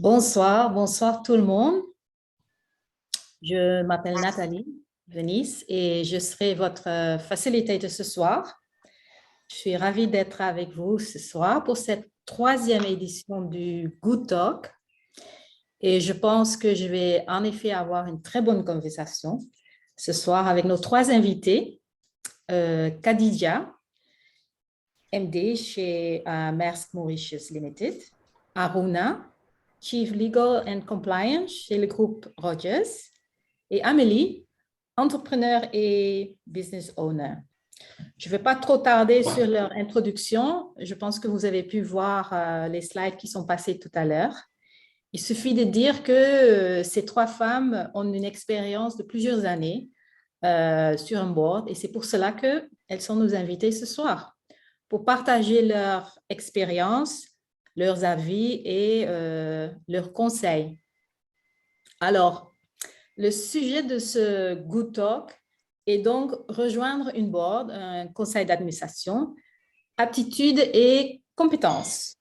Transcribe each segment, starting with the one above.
Bonsoir, bonsoir tout le monde. Je m'appelle Nathalie Venise et je serai votre facilitateur ce soir. Je suis ravie d'être avec vous ce soir pour cette troisième édition du Good Talk. Et je pense que je vais en effet avoir une très bonne conversation ce soir avec nos trois invités. Khadija, MD chez Maersk Mauritius Limited. Aruna, Chief Legal and Compliance chez le groupe Rogers. Et Amélie, entrepreneur et business owner. Je ne vais pas trop tarder sur leur introduction. Je pense que vous avez pu voir les slides qui sont passés tout à l'heure. Il suffit de dire que ces trois femmes ont une expérience de plusieurs années sur un board et c'est pour cela qu'elles sont nos invitées ce soir pour partager leur expérience, leurs avis et leurs conseils. Alors, le sujet de ce Good Talk est donc rejoindre une board, un conseil d'administration, aptitudes et compétences.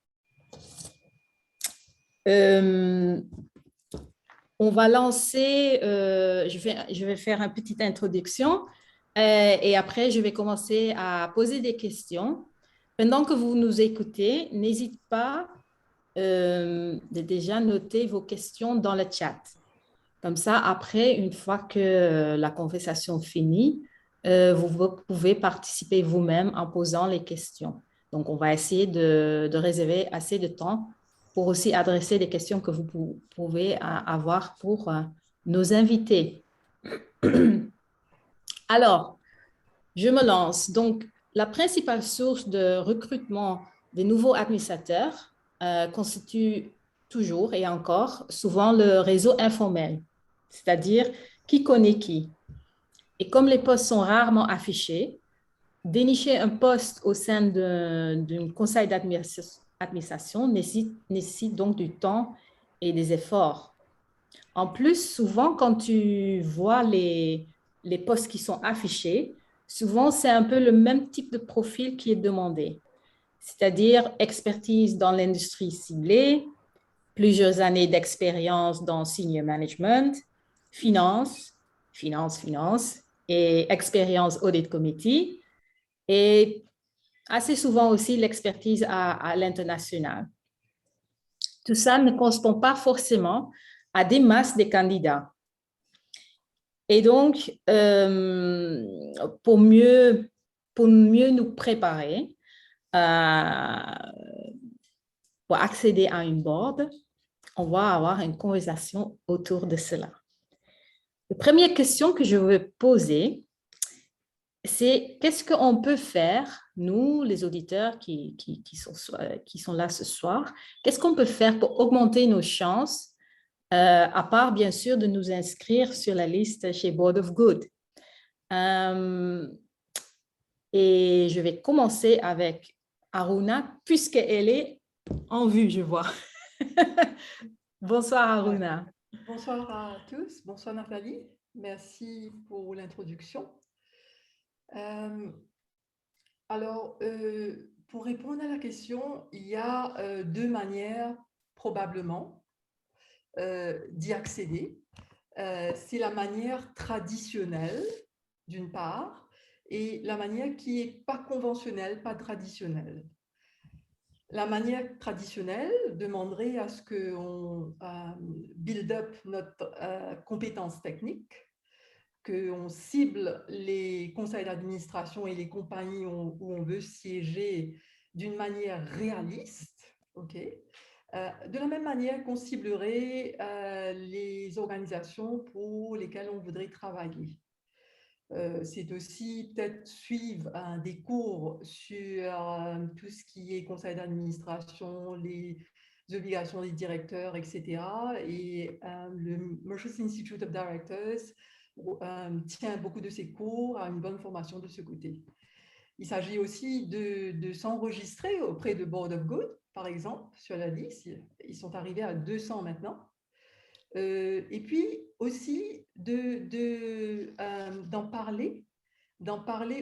On va lancer, je vais faire une petite introduction et après je vais commencer à poser des questions. Pendant que vous nous écoutez, n'hésitez pas de déjà noter vos questions dans le chat. Comme ça, après, une fois que la conversation finit, vous pouvez participer vous-même en posant les questions. Donc, on va essayer de réserver assez de temps pour aussi adresser les questions que vous pouvez avoir pour nos invités. Alors, je me lance. Donc, la principale source de recrutement des nouveaux administrateurs constitue toujours et encore souvent le réseau informel, c'est-à-dire qui connaît qui. Et comme les postes sont rarement affichés, dénicher un poste au sein d'un conseil d'administration nécessite donc du temps et des efforts. En plus, souvent, quand tu vois les postes qui sont affichés, souvent, c'est un peu le même type de profil qui est demandé, c'est-à-dire expertise dans l'industrie ciblée, plusieurs années d'expérience dans senior management, finance, et expérience audit committee, et assez souvent aussi l'expertise à l'international. Tout ça ne correspond pas forcément à des masses de candidats. Et donc, pour mieux nous préparer pour accéder à une board, on va avoir une conversation autour de cela. La première question que je veux poser, c'est qu'est-ce qu'on peut faire, nous, les auditeurs qui sont là ce soir, qu'est-ce qu'on peut faire pour augmenter nos chances, à part, bien sûr, de nous inscrire sur la liste chez Board of Good. Et je vais commencer avec Aruna, puisqu'elle est en vue, je vois. Bonsoir, Aruna. Bonsoir à tous. Bonsoir, Nathalie. Merci pour l'introduction. Alors, pour répondre à la question, il y a deux manières probablement d'y accéder. C'est la manière traditionnelle, d'une part, et la manière qui n'est pas conventionnelle, pas traditionnelle. La manière traditionnelle demanderait à ce qu'on build up notre compétence technique, qu'on cible les conseils d'administration et les compagnies où on veut siéger d'une manière réaliste, de la même manière qu'on ciblerait les organisations pour lesquelles on voudrait travailler. C'est aussi peut-être suivre des cours sur tout ce qui est conseil d'administration, les obligations des directeurs, etc. Et le Mauritius Institute of Directors tient beaucoup de ses cours à une bonne formation de ce côté. Il s'agit aussi de s'enregistrer auprès de Board of Good, par exemple, sur la liste. Ils sont arrivés à 200 maintenant. Et puis aussi d'en parler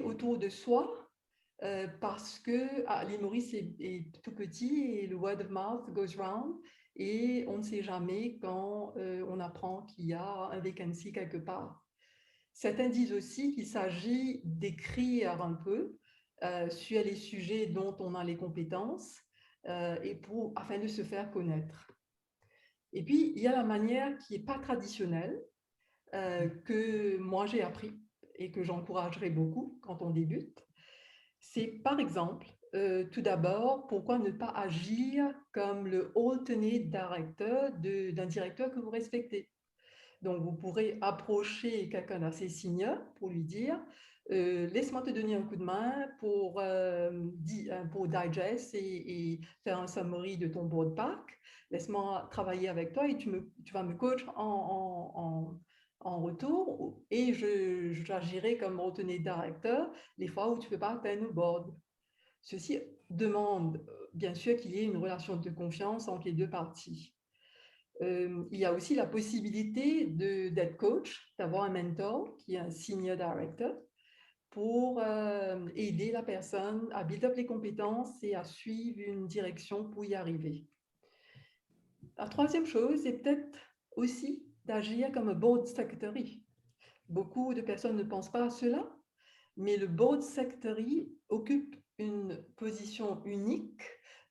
autour de soi, parce que l'île Maurice est tout petit et le word of mouth goes round. et on ne sait jamais quand on apprend qu'il y a un vacancy quelque part. Certains disent aussi qu'il s'agit d'écrire un peu sur les sujets dont on a les compétences afin de se faire connaître. Et puis, il y a la manière qui n'est pas traditionnelle, que moi j'ai appris et que j'encouragerais beaucoup quand on débute. C'est par exemple, tout d'abord, pourquoi ne pas agir comme le alternate director d'un directeur que vous respectez. Donc, vous pourrez approcher quelqu'un d'assez senior pour lui dire laisse-moi te donner un coup de main pour digest et faire un summary de ton board pack. Laisse-moi travailler avec toi et tu vas me coach en retour et j'agirai comme alternate director les fois où tu ne peux pas atteindre le board. Ceci demande bien sûr qu'il y ait une relation de confiance entre les deux parties. Il y a aussi la possibilité d'être coach, d'avoir un mentor qui est un senior director pour aider la personne à build up les compétences et à suivre une direction pour y arriver. La troisième chose, c'est peut-être aussi d'agir comme un board secretary. Beaucoup de personnes ne pensent pas à cela, mais le board secretary occupe une position unique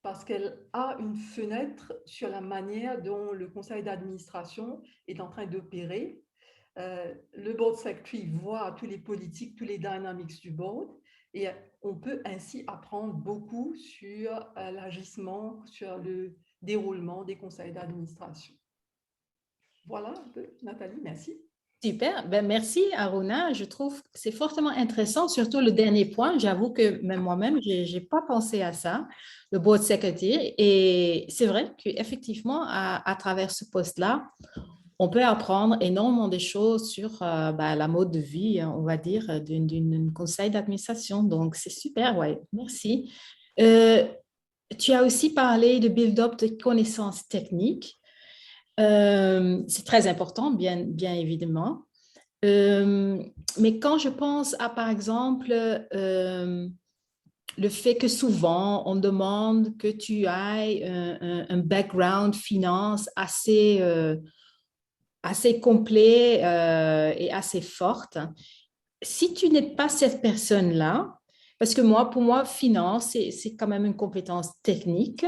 parce qu'elle a une fenêtre sur la manière dont le conseil d'administration est en train d'opérer. Le board secretary voit tous les politiques, tous les dynamics du board et on peut ainsi apprendre beaucoup sur l'agissement, sur le déroulement des conseils d'administration. Voilà un peu, Nathalie, merci. Super, ben merci Aruna. Je trouve que c'est fortement intéressant, surtout le dernier point. J'avoue que même moi-même, je n'ai pas pensé à ça, le board secretary. Et c'est vrai qu'effectivement, à travers ce poste-là, on peut apprendre énormément de choses sur la mode de vie, on va dire, d'une conseil d'administration. Donc, c'est super, ouais, merci. Euh, Tu as aussi parlé de build-up de connaissances techniques. C'est très important, bien évidemment. Mais quand je pense à, par exemple, le fait que souvent, on demande que tu aies un background finance assez complet et assez forte, si tu n'es pas cette personne-là, parce que pour moi, finance, c'est quand même une compétence technique.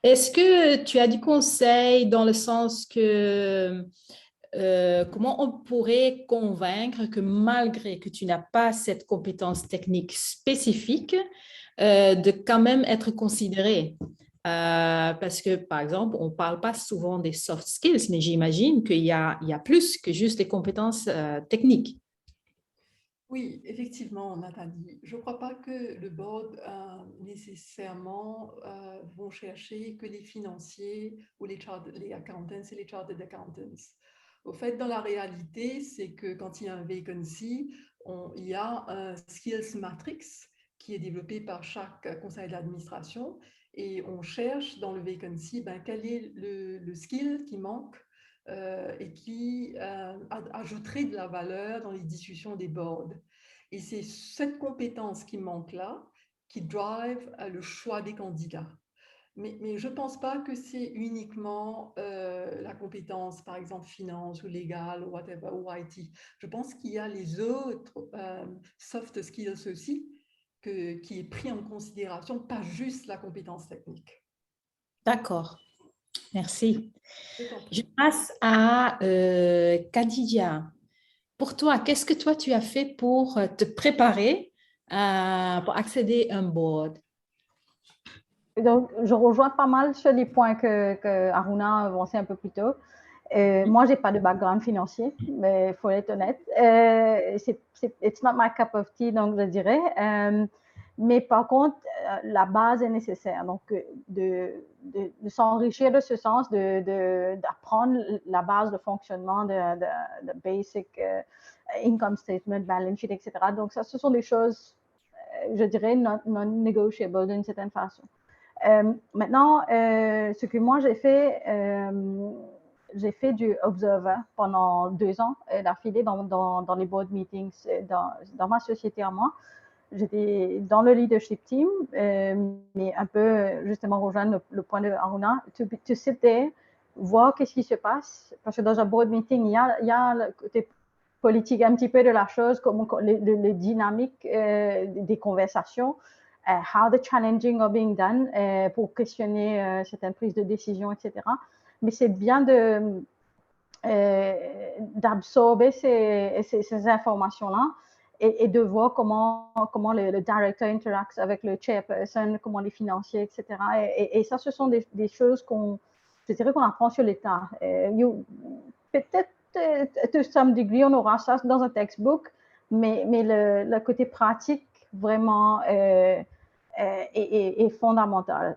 Est-ce que tu as du conseil dans le sens que comment on pourrait convaincre que malgré que tu n'as pas cette compétence technique spécifique, de quand même être considéré? Parce que, par exemple, on ne parle pas souvent des soft skills, mais j'imagine il y a plus que juste les compétences techniques. Oui, effectivement, Nathalie. Je ne crois pas que le board nécessairement vont chercher que les financiers ou les accountants et les chartered accountants. Au fait, dans la réalité, c'est que quand il y a un vacancy, il y a un skills matrix qui est développé par chaque conseil d'administration et on cherche dans le vacancy quel est le skill qui manque et qui ajouterait de la valeur dans les discussions des boards. Et c'est cette compétence qui manque là qui drive le choix des candidats. Mais je ne pense pas que c'est uniquement la compétence, par exemple, finance ou légale ou whatever, ou IT. Je pense qu'il y a les autres soft skills aussi qui est pris en considération, pas juste la compétence technique. D'accord, merci. Je t'en Je prie. passe à Khadija. Pour toi, qu'est-ce que toi tu as fait pour te préparer pour accéder à un board? Donc, je rejoins pas mal sur les points que Aruna a avancé un peu plus tôt. Moi, j'ai pas de background financier, mais il faut être honnête. It's not my cup of tea, donc je dirais. Mais par contre, la base est nécessaire. Donc, de s'enrichir de ce sens, d'apprendre la base de fonctionnement de basic income statement, balance sheet, etc. Donc, ça, ce sont des choses, je dirais, non-negotiable d'une certaine façon. Maintenant, ce que moi j'ai fait du observer pendant 2 ans d'affilée dans les board meetings dans ma société à moi. j'étais dans le leadership team, mais un peu justement rejoindre le point de Aruna, to sit there, voir qu'est-ce qui se passe, parce que dans un board meeting, il y a le côté politique un petit peu de la chose, comme les dynamiques des conversations, how the challenging are being done pour questionner certaines prises de décision, etc. Mais c'est bien d'absorber ces informations-là et de voir comment le directeur interacte avec le chairperson, comment les financiers, etc. Et ça, ce sont des choses je dirais qu'on apprend sur l'État. Peut-être, to some degree, on aura ça dans un textbook, mais le côté pratique, vraiment, est fondamental.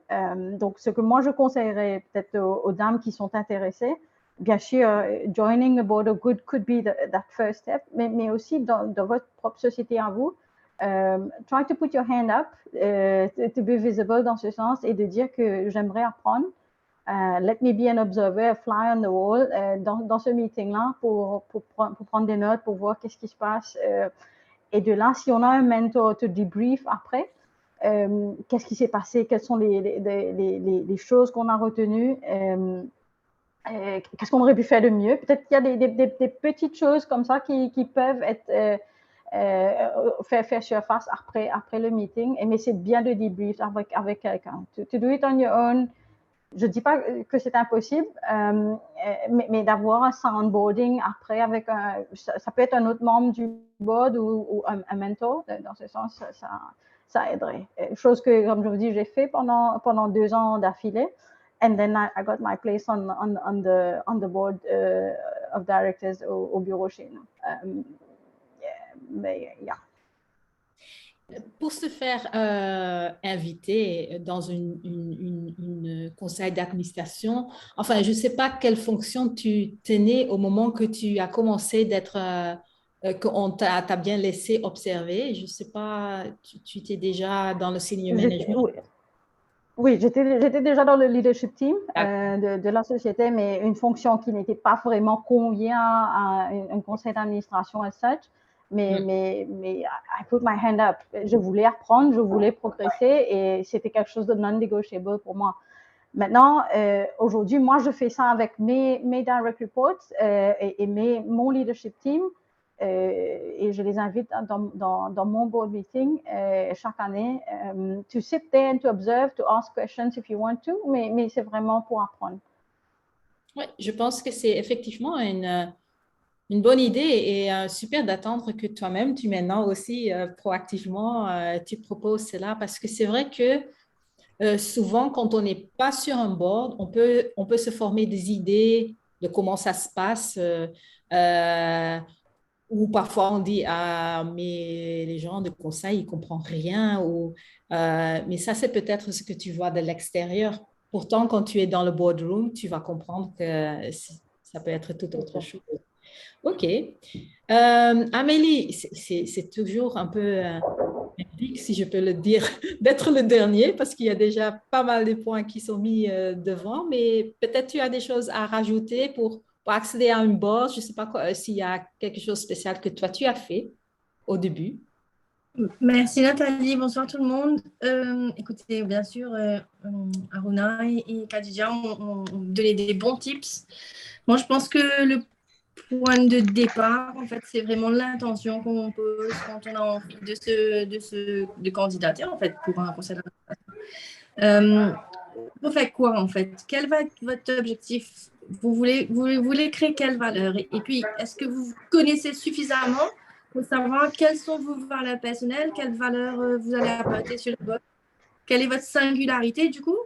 Donc, ce que moi, je conseillerais peut-être aux dames qui sont intéressées, bien sûr, joining the board of good could be that first step, mais aussi dans votre propre société à vous, try to put your hand up, to be visible dans ce sens et de dire que j'aimerais apprendre. Let me be an observer, a fly on the wall dans ce meeting-là pour prendre des notes, pour voir qu'est-ce qui se passe. Et de là, si on a un mentor to debrief après, qu'est-ce qui s'est passé, quelles sont les choses qu'on a retenues, qu'est-ce qu'on aurait pu faire de mieux. Peut-être qu'il y a des petites choses comme ça qui peuvent être faire surface après le meeting, mais c'est bien de debrief avec quelqu'un. To do it on your own, je ne dis pas que c'est impossible, mais d'avoir un soundboarding après avec ça peut être un autre membre du board ou un mentor, dans ce sens, ça aiderait. Chose que, comme je vous dis, j'ai fait pendant 2 ans d'affilée. And then I got my place on the board of directors au bureau chez nous. Yeah. Pour se faire inviter dans une conseil d'administration, enfin, je ne sais pas quelle fonction tu tenais au moment que tu as commencé qu'on t'a bien laissé observer. Je ne sais pas, tu étais déjà dans le senior management? Oui, j'étais déjà dans le leadership team de la société, mais une fonction qui n'était pas vraiment conviée à un conseil d'administration as such. Mais I put my hand up. Je voulais apprendre, je voulais progresser et c'était quelque chose de non-negotiable pour moi. Maintenant, aujourd'hui, moi, je fais ça avec mes direct reports et mon leadership team. Et je les invite dans mon board meeting chaque année to sit there and to observe, to ask questions if you want to, mais c'est vraiment pour apprendre. Oui, je pense que c'est effectivement une bonne idée et super d'attendre que toi-même, tu maintenant aussi proactivement, tu proposes cela parce que c'est vrai que souvent, quand on n'est pas sur un board, on peut se former des idées de comment ça se passe. Ou parfois on dit, ah, mais les gens de conseil, ils ne comprennent rien. Mais ça, c'est peut-être ce que tu vois de l'extérieur. Pourtant, quand tu es dans le boardroom, tu vas comprendre que ça peut être tout autre chose. OK. Amélie, c'est toujours un peu merdique, si je peux le dire, d'être le dernier, parce qu'il y a déjà pas mal de points qui sont mis devant, mais peut-être tu as des choses à rajouter pour accéder à une board. Je ne sais pas s'il y a quelque chose de spécial que toi, tu as fait au début. Merci Nathalie, bonsoir tout le monde. Écoutez, bien sûr, Aruna et Khadija ont donné des bons tips. Moi, je pense que le point de départ, en fait, c'est vraiment l'intention qu'on pose quand on a envie de candidater, en fait, pour un conseil d'administration. Vous faites quoi, en fait? Quel va être votre objectif? Vous voulez créer quelle valeur? Et puis, est-ce que vous connaissez suffisamment pour savoir quelles sont vos valeurs personnelles, quelles valeurs vous allez apporter sur le board? Quelle est votre singularité, du coup?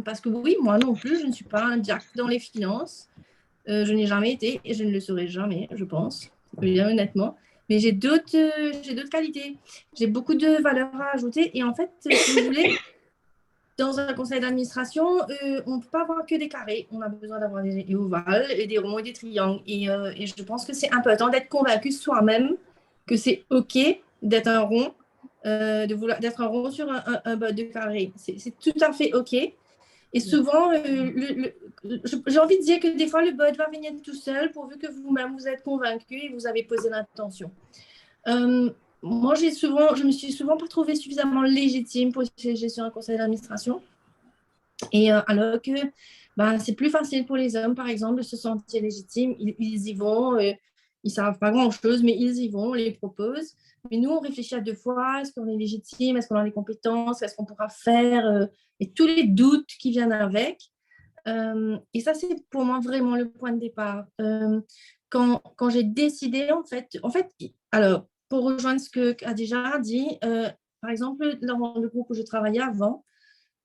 Parce que oui, moi non plus, je ne suis pas un jack dans les finances. Je n'ai jamais été et je ne le serai jamais, je pense, bien honnêtement. Mais j'ai d'autres qualités. J'ai beaucoup de valeurs à ajouter. Et en fait, si vous voulez, dans un conseil d'administration, on ne peut pas avoir que des carrés. On a besoin d'avoir des ovales, et des ronds et des triangles. Et je pense que c'est important d'être convaincu soi-même que c'est OK d'être un rond, d'être un rond sur un board de carré. C'est tout à fait OK. Et souvent, j'ai envie de dire que des fois, le board va venir tout seul pourvu que vous-même vous êtes convaincu et vous avez posé l'intention. moi, je me suis souvent pas trouvée suffisamment légitime pour siéger sur un conseil d'administration. Et alors que c'est plus facile pour les hommes, par exemple, de se sentir légitimes. Ils y vont, ils savent pas grand-chose, mais ils y vont, on les propose. Mais nous, on réfléchit à deux fois, est-ce qu'on est légitime, est-ce qu'on a les compétences, est-ce qu'on pourra faire, et tous les doutes qui viennent avec. Et ça, c'est pour moi vraiment le point de départ. Quand j'ai décidé, alors, pour rejoindre ce que Khadija a dit, par exemple, dans le groupe où je travaillais avant,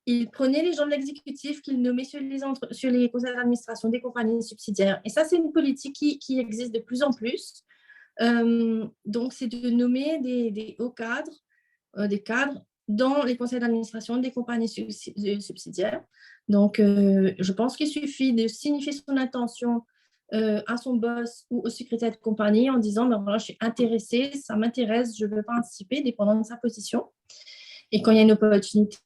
il prenait les gens de l'exécutif qu'il nommait sur les conseils d'administration des compagnies subsidiaires. Et ça, c'est une politique qui existe de plus en plus. Donc, c'est de nommer des hauts cadres, des cadres dans les conseils d'administration des compagnies subsidiaires. Donc, je pense qu'il suffit de signifier son intention à son boss ou au secrétaire de compagnie en disant, voilà, je suis intéressée, ça m'intéresse, je veux participer, dépendant de sa position. Et quand il y a une opportunité,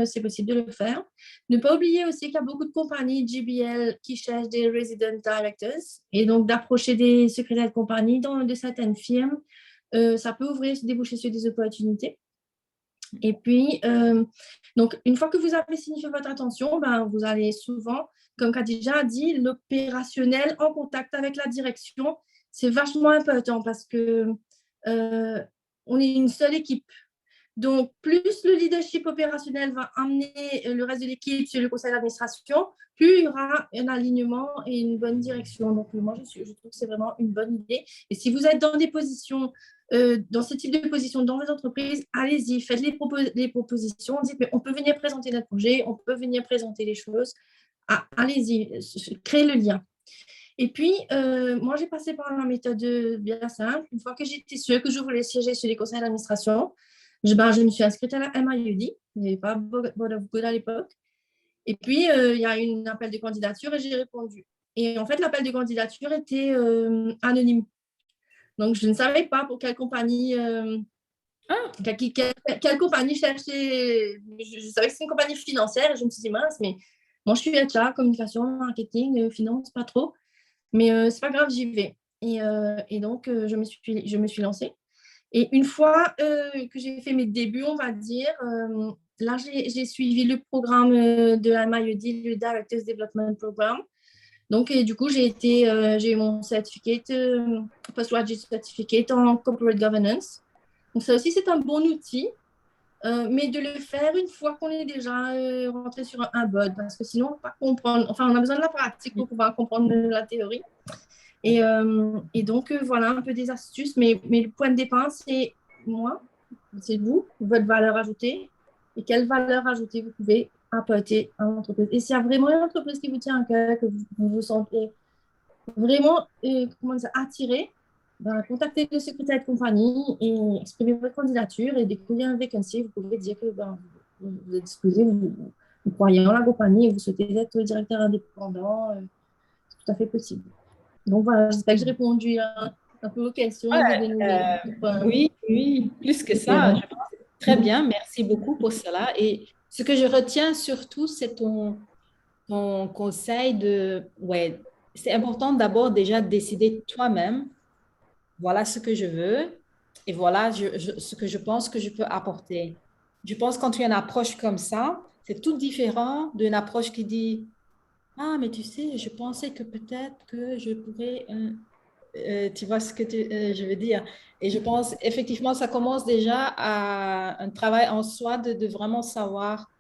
c'est possible de le faire. Ne pas oublier aussi qu'il y a beaucoup de compagnies GBL qui cherchent des resident directors et donc d'approcher des secrétaires de compagnie de certaines firmes, ça peut ouvrir, se déboucher sur des opportunités. Et puis, donc, une fois que vous avez signifié votre intention, vous allez souvent, comme Khadija a dit, l'opérationnel en contact avec la direction, c'est vachement important parce que on est une seule équipe. Donc, plus le leadership opérationnel va amener le reste de l'équipe sur le conseil d'administration, plus il y aura un alignement et une bonne direction. Donc, moi, je trouve que c'est vraiment une bonne idée. Et si vous êtes dans des positions, dans ce type de position dans les entreprises, allez-y, faites les propositions, dites, mais on peut venir présenter notre projet, on peut venir présenter les choses. Allez-y, créez le lien. Et puis, moi, j'ai passé par la méthode bien simple. Une fois que j'étais sûre que je voulais siéger sur les conseils d'administration, je me suis inscrite à la MIUD. Il n'y avait pas Board of Good à l'époque. Et puis, il y a eu un appel de candidature et j'ai répondu. Et en fait, l'appel de candidature était anonyme. Donc, je ne savais pas pour quelle compagnie, quelle compagnie cherchait. Je savais que c'était une compagnie financière et je me suis dit, mince, mais moi, je suis HR, communication, marketing, finance, pas trop. Mais c'est pas grave, j'y vais. Et donc, je me suis lancée. Et une fois que j'ai fait mes débuts, on va dire, là, j'ai suivi le programme de la MIUD, le Directors Development Program. Donc, et du coup, j'ai eu mon certificate, postgraduate certificate en corporate governance. Donc, ça aussi, c'est un bon outil, mais de le faire une fois qu'on est déjà rentré sur un board, parce que sinon, on ne va pas comprendre. Enfin, on a besoin de la pratique pour pouvoir comprendre la théorie. Et donc, voilà un peu des astuces. Mais le point de départ, c'est moi, c'est vous, votre valeur ajoutée. Et quelle valeur ajoutée vous pouvez apporter à l'entreprise. Et s'il y a vraiment une entreprise qui vous tient à cœur, que vous vous sentez vraiment attiré, contactez le secrétaire de compagnie et exprimez votre candidature. Et dès qu'il y a un vacancy, vous pouvez dire que vous êtes disposé, vous croyez en la compagnie et vous souhaitez être directeur indépendant. C'est tout à fait possible. Donc voilà, j'espère que j'ai répondu un peu aux questions. Oui, oui, plus que ça. Je pense très bien, merci beaucoup pour cela. Et ce que je retiens surtout, c'est ton conseil ouais, c'est important d'abord déjà de décider toi-même, voilà ce que je veux et voilà ce que je pense que je peux apporter. Je pense que quand tu as une approche comme ça, c'est tout différent d'une approche qui dit, ah, mais tu sais, je pensais que peut-être que je pourrais tu vois ce que je veux dire. Et je pense, effectivement, ça commence déjà à un travail en soi de vraiment savoir,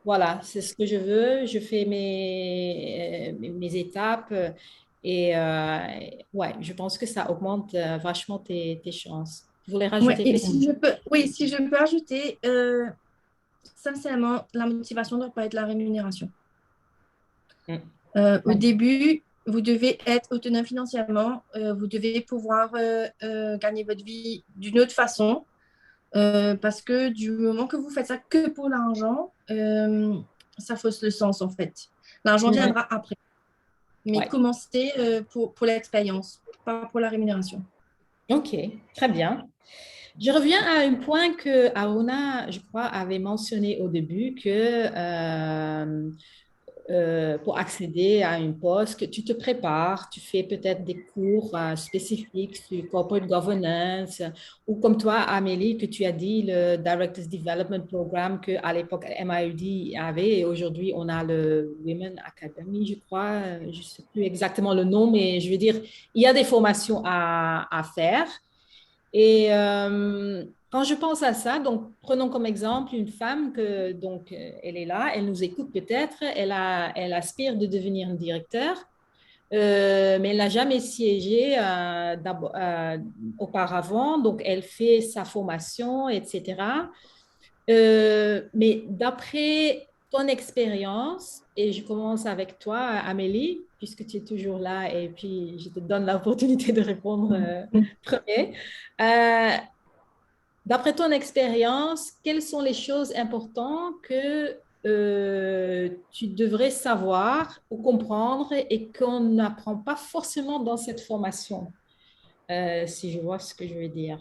voilà, c'est ce que je veux, je fais mes étapes. Ouais, je pense que ça augmente vachement tes chances. Vous voulez rajouter Et quelque chose? si je peux ajouter, sincèrement, la motivation ne doit pas être la rémunération. Au début, vous devez être autonome financièrement, vous devez pouvoir gagner votre vie d'une autre façon, parce que du moment que vous faites ça que pour l'argent, ça fausse le sens en fait. L'argent viendra après. Mais commencez pour l'expérience, pas pour la rémunération. Ok, très bien. Je reviens à un point que Aruna, je crois, avait mentionné au début, que pour accéder à un poste, que tu te prépares, tu fais peut-être des cours spécifiques sur corporate governance, ou comme toi, Amélie, que tu as dit, le Directors Development Programme qu'à l'époque MIUD avait, et aujourd'hui on a le Women Academy, je crois, je ne sais plus exactement le nom, mais je veux dire, il y a des formations à faire. Et quand je pense à ça, donc prenons comme exemple une femme que donc elle est là, elle nous écoute peut-être, elle aspire de devenir une directeur, mais elle n'a jamais siégé auparavant, donc elle fait sa formation, etc. Mais d'après ton expérience, et je commence avec toi, Amélie, puisque tu es toujours là, et puis je te donne l'opportunité de répondre premier. Euh, D'après ton expérience, quelles sont les choses importantes que tu devrais savoir ou comprendre et qu'on n'apprend pas forcément dans cette formation, si je vois ce que je veux dire.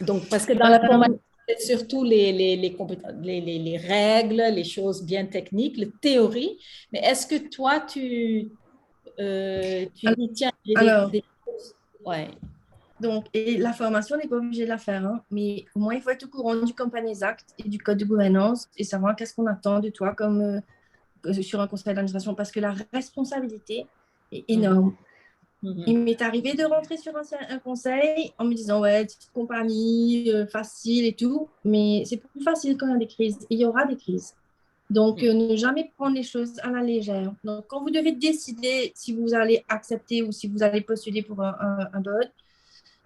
Donc, parce que dans la formation, c'est surtout les règles, les choses bien techniques, la théorie. Mais est-ce que toi, tu y tiens Alors, des choses? Ouais. donc, et la formation, on n'est pas obligé de la faire, hein, mais au moins, il faut être au courant du Companies Act et du code de gouvernance et savoir qu'est-ce qu'on attend de toi comme sur un conseil d'administration parce que la responsabilité est énorme. Il m'est arrivé de rentrer sur un conseil en me disant, ouais, petite compagnie, facile et tout, mais c'est plus facile quand il y a des crises. Et il y aura des crises. Donc, ne jamais prendre les choses à la légère. Donc, quand vous devez décider si vous allez accepter ou si vous allez postuler pour un board,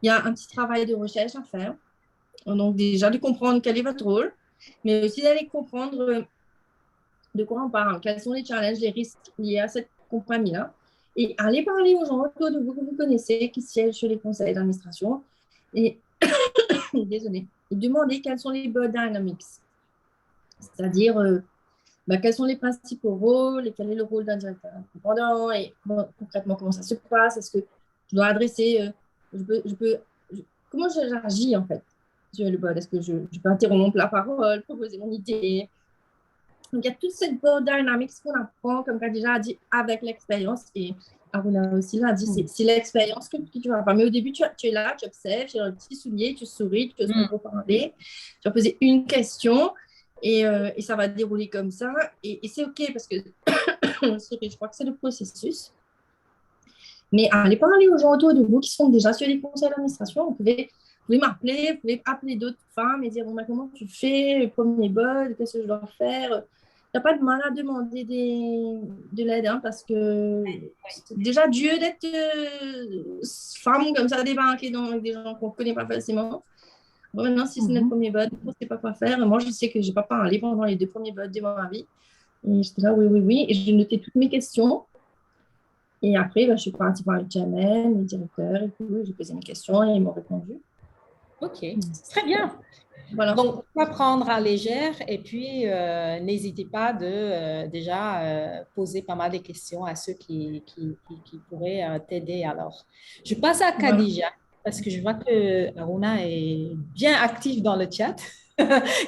il y a un petit travail de recherche à faire. Donc, déjà, de comprendre quel est votre rôle, mais aussi d'aller comprendre de quoi on parle, quels sont les challenges, les risques liés à cette compagnie-là. Et aller parler aux gens autour de vous que vous connaissez, qui siègent sur les conseils d'administration. Et, désolé, et demander quels sont les board dynamics. C'est-à-dire, quels sont les principaux rôles et quel est le rôle d'un directeur indépendant et concrètement, comment ça se passe. Est-ce que je dois adresser, comment j'agis en fait sur le board? Est-ce que je peux interrompre la parole, proposer mon idée? Donc, il y a toute cette board dynamics qu'on apprend, comme Khadija a dit, avec l'expérience. Et Aruna aussi l'a dit, c'est l'expérience que tu vas avoir. Mais au début, tu es là, tu observes, tu as un petit soulier, tu souris, tu oses pas trop parler, tu vas poser une question et ça va dérouler comme ça. Et c'est OK parce que je crois que c'est le processus. Mais allez parler aux gens autour de vous qui sont déjà sur les conseils d'administration. Vous pouvez m'appeler, vous pouvez appeler d'autres femmes et dire bon, comment tu fais le premier bol, qu'est-ce que je dois faire. Il n'y a pas de mal à demander de l'aide hein, parce que c'est déjà Dieu d'être femme comme ça, débarquer avec des gens qu'on ne connaît pas facilement. Bon, maintenant, si c'est notre premier bol, on ne sait pas quoi faire. Moi, je sais que je n'ai pas parlé pendant les 2 premiers bols de ma vie. Et j'étais là, oui. Et j'ai noté toutes mes questions. Et après, je suis partie voir le chairman, le directeur, et tout. J'ai posé mes questions et ils m'ont répondu. OK, très bien. Voilà. Donc, pas prendre à légère et puis n'hésitez pas de déjà poser pas mal de questions à ceux qui pourraient t'aider. Alors, je passe à Khadija parce que je vois que Aruna est bien active dans le chat.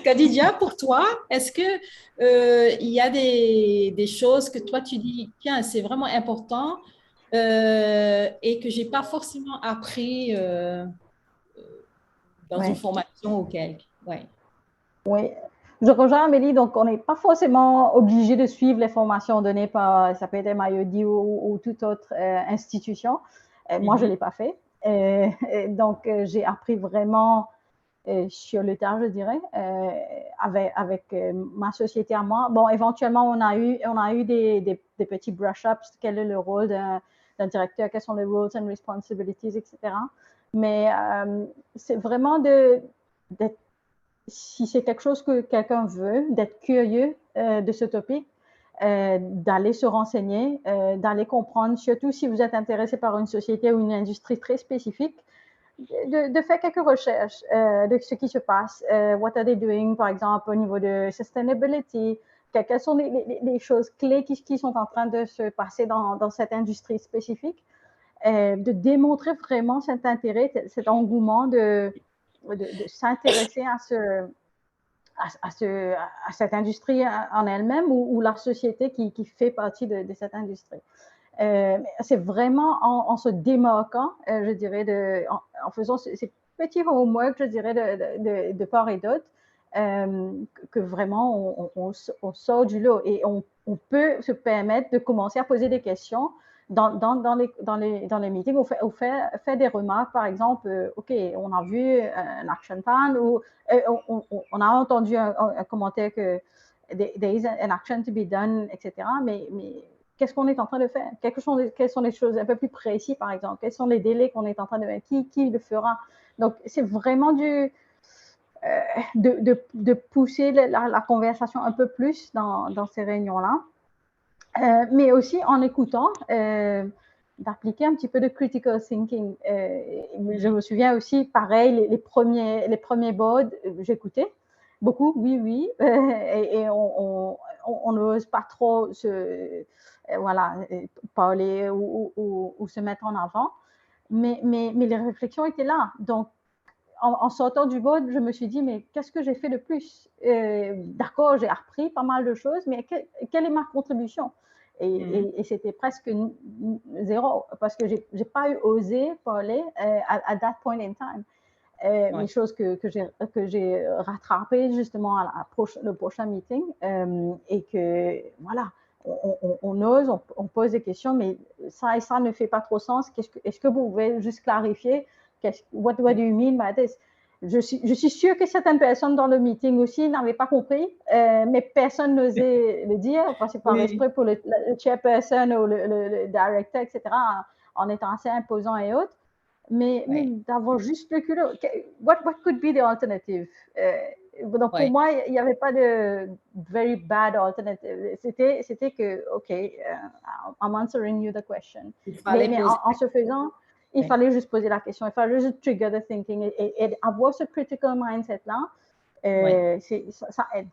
Khadija, pour toi, est-ce que il y a des choses que toi tu dis, tiens, c'est vraiment important et que j'ai pas forcément appris dans une formation ou quelque. Ouais. Oui, je rejoins Amélie, donc on n'est pas forcément obligé de suivre les formations données par, ça peut être MIED ou toute autre institution. Moi, je ne l'ai pas fait. Donc, j'ai appris vraiment sur le tard, je dirais, avec ma société à moi. Bon, éventuellement, on a eu des petits brush-ups. Quel est le rôle d'un directeur? Quels sont les roles and responsibilities, etc. Mais c'est vraiment d'être, si c'est quelque chose que quelqu'un veut, d'être curieux de ce topic, d'aller se renseigner, d'aller comprendre, surtout si vous êtes intéressé par une société ou une industrie très spécifique, de faire quelques recherches de ce qui se passe. What are they doing, par exemple, au niveau de sustainability? Quelles sont les choses clés qui sont en train de se passer dans cette industrie spécifique? De démontrer vraiment cet intérêt, cet engouement de s'intéresser à cette industrie en elle-même ou la société qui fait partie de cette industrie. C'est vraiment en se démarquant, je dirais, en faisant ces petits homework, je dirais, de part et d'autre, que vraiment on sort du lot et on peut se permettre de commencer à poser des questions dans les meetings ou faire des remarques, par exemple, OK, on a vu un action plan ou on a entendu un commentaire que there is an action to be done, etc. Mais qu'est-ce qu'on est en train de faire? Quelles sont les choses un peu plus précises, par exemple? Quels sont les délais qu'on est en train de mettre? Qui le fera? Donc, c'est vraiment de pousser la conversation un peu plus dans ces réunions-là. Mais aussi en écoutant, d'appliquer un petit peu de critical thinking. Je me souviens aussi, pareil, les premiers boards, j'écoutais beaucoup, oui, et on n'ose pas trop voilà, parler ou se mettre en avant, mais les réflexions étaient là. Donc, en sortant du board, je me suis dit, mais qu'est-ce que j'ai fait de plus? D'accord, j'ai appris pas mal de choses, mais quelle est ma contribution? Et c'était presque zéro, parce que j'ai pas osé parler à that point in time. Les choses que j'ai rattrapées justement le prochain meeting, et que voilà, on ose, on pose des questions, mais ça et ça ne fait pas trop sens. Est-ce que vous pouvez juste clarifier? What do you mean by this? Je suis sûre que certaines personnes dans le meeting aussi n'avaient pas compris, mais personne n'osait le dire, parce que par respect pour le chairperson ou le directeur, etc., en étant assez imposant et autres. Mais d'avoir juste le culot. What could be the alternative? Donc, pour moi, il n'y avait pas de very bad alternative. C'était que, OK, I'm answering you the question. Mais en se faisant, il fallait juste poser la question, il fallait juste trigger the thinking et avoir ce critical mindset-là, ça aide.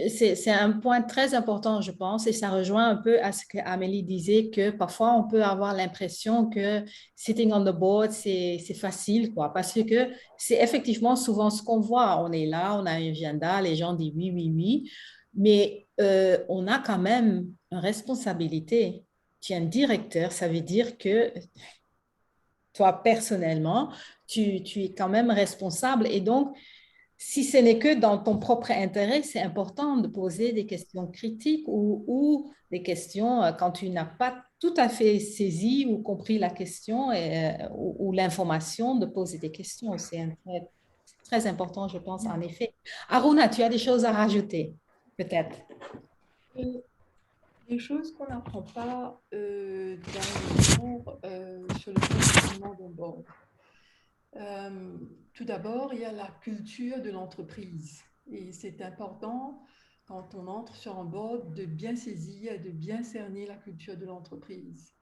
C'est un point très important, je pense, et ça rejoint un peu à ce qu'Amélie disait, que parfois on peut avoir l'impression que sitting on the board, c'est facile, quoi, parce que c'est effectivement souvent ce qu'on voit. On est là, on a un agenda, les gens disent oui, oui, oui, mais on a quand même une responsabilité. Tu es un directeur, ça veut dire que toi, personnellement, tu es quand même responsable et donc, si ce n'est que dans ton propre intérêt, c'est important de poser des questions critiques ou des questions quand tu n'as pas tout à fait saisi ou compris la question ou l'information, de poser des questions. C'est très important, je pense, en effet. Aruna, tu as des choses à rajouter, peut-être? Des choses qu'on n'apprend pas dans les cours sur le fonctionnement d'un board. Tout d'abord, il y a la culture de l'entreprise. Et c'est important, quand on entre sur un board, de bien saisir et de bien cerner la culture de l'entreprise.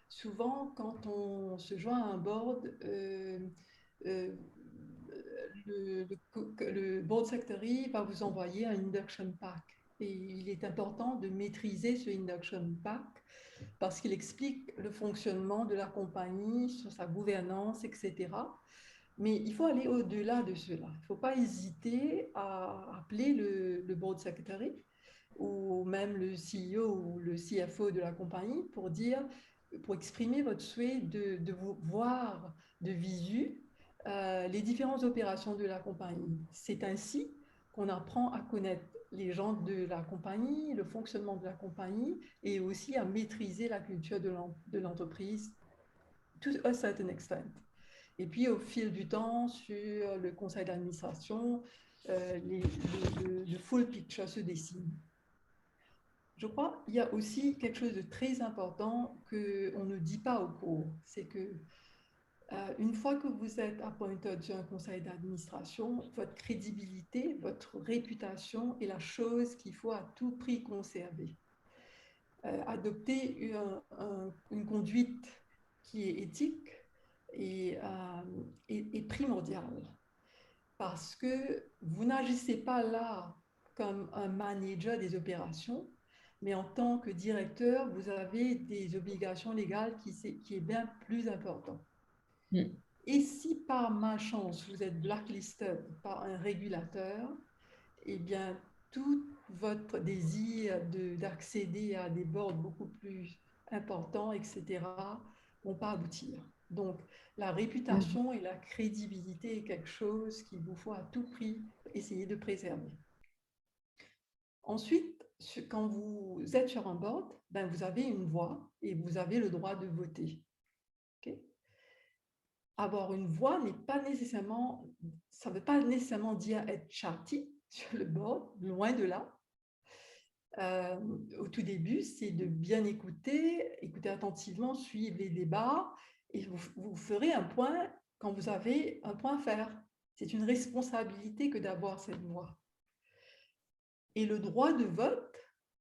Souvent, quand on se joint à un board, le board secretary va vous envoyer un induction pack. Et il est important de maîtriser ce induction pack parce qu'il explique le fonctionnement de la compagnie, sur sa gouvernance, etc. Mais il faut aller au-delà de cela. Il ne faut pas hésiter à appeler le board secretary ou même le CEO ou le CFO de la compagnie pour exprimer votre souhait de vous voir de visu les différentes opérations de la compagnie. C'est ainsi qu'on apprend à connaître les gens de la compagnie, le fonctionnement de la compagnie et aussi à maîtriser la culture de l'entreprise to a certain extent. Et puis, au fil du temps, sur le conseil d'administration, le full picture se dessine. Je crois qu'il y a aussi quelque chose de très important qu'on ne dit pas au cours. C'est que une fois que vous êtes appointé sur un conseil d'administration, votre crédibilité, votre réputation est la chose qu'il faut à tout prix conserver. Adopter une conduite qui est éthique est primordiale parce que vous n'agissez pas là comme un manager des opérations, mais en tant que directeur, vous avez des obligations légales qui est bien plus important. Et si par malchance, vous êtes blacklisted par un régulateur, eh bien, tout votre désir d'accéder à des boards beaucoup plus importants, etc., vont pas aboutir. Donc, la réputation et la crédibilité est quelque chose qu'il vous faut à tout prix essayer de préserver. Ensuite, quand vous êtes sur un board, ben vous avez une voix et vous avez le droit de voter. Okay? Avoir une voix n'est pas nécessairement, ça ne veut pas nécessairement dire être chatty sur le board, loin de là. Au tout début, c'est de bien écouter attentivement, suivre les débats et vous ferez un point quand vous avez un point à faire. C'est une responsabilité que d'avoir cette voix. Et le droit de vote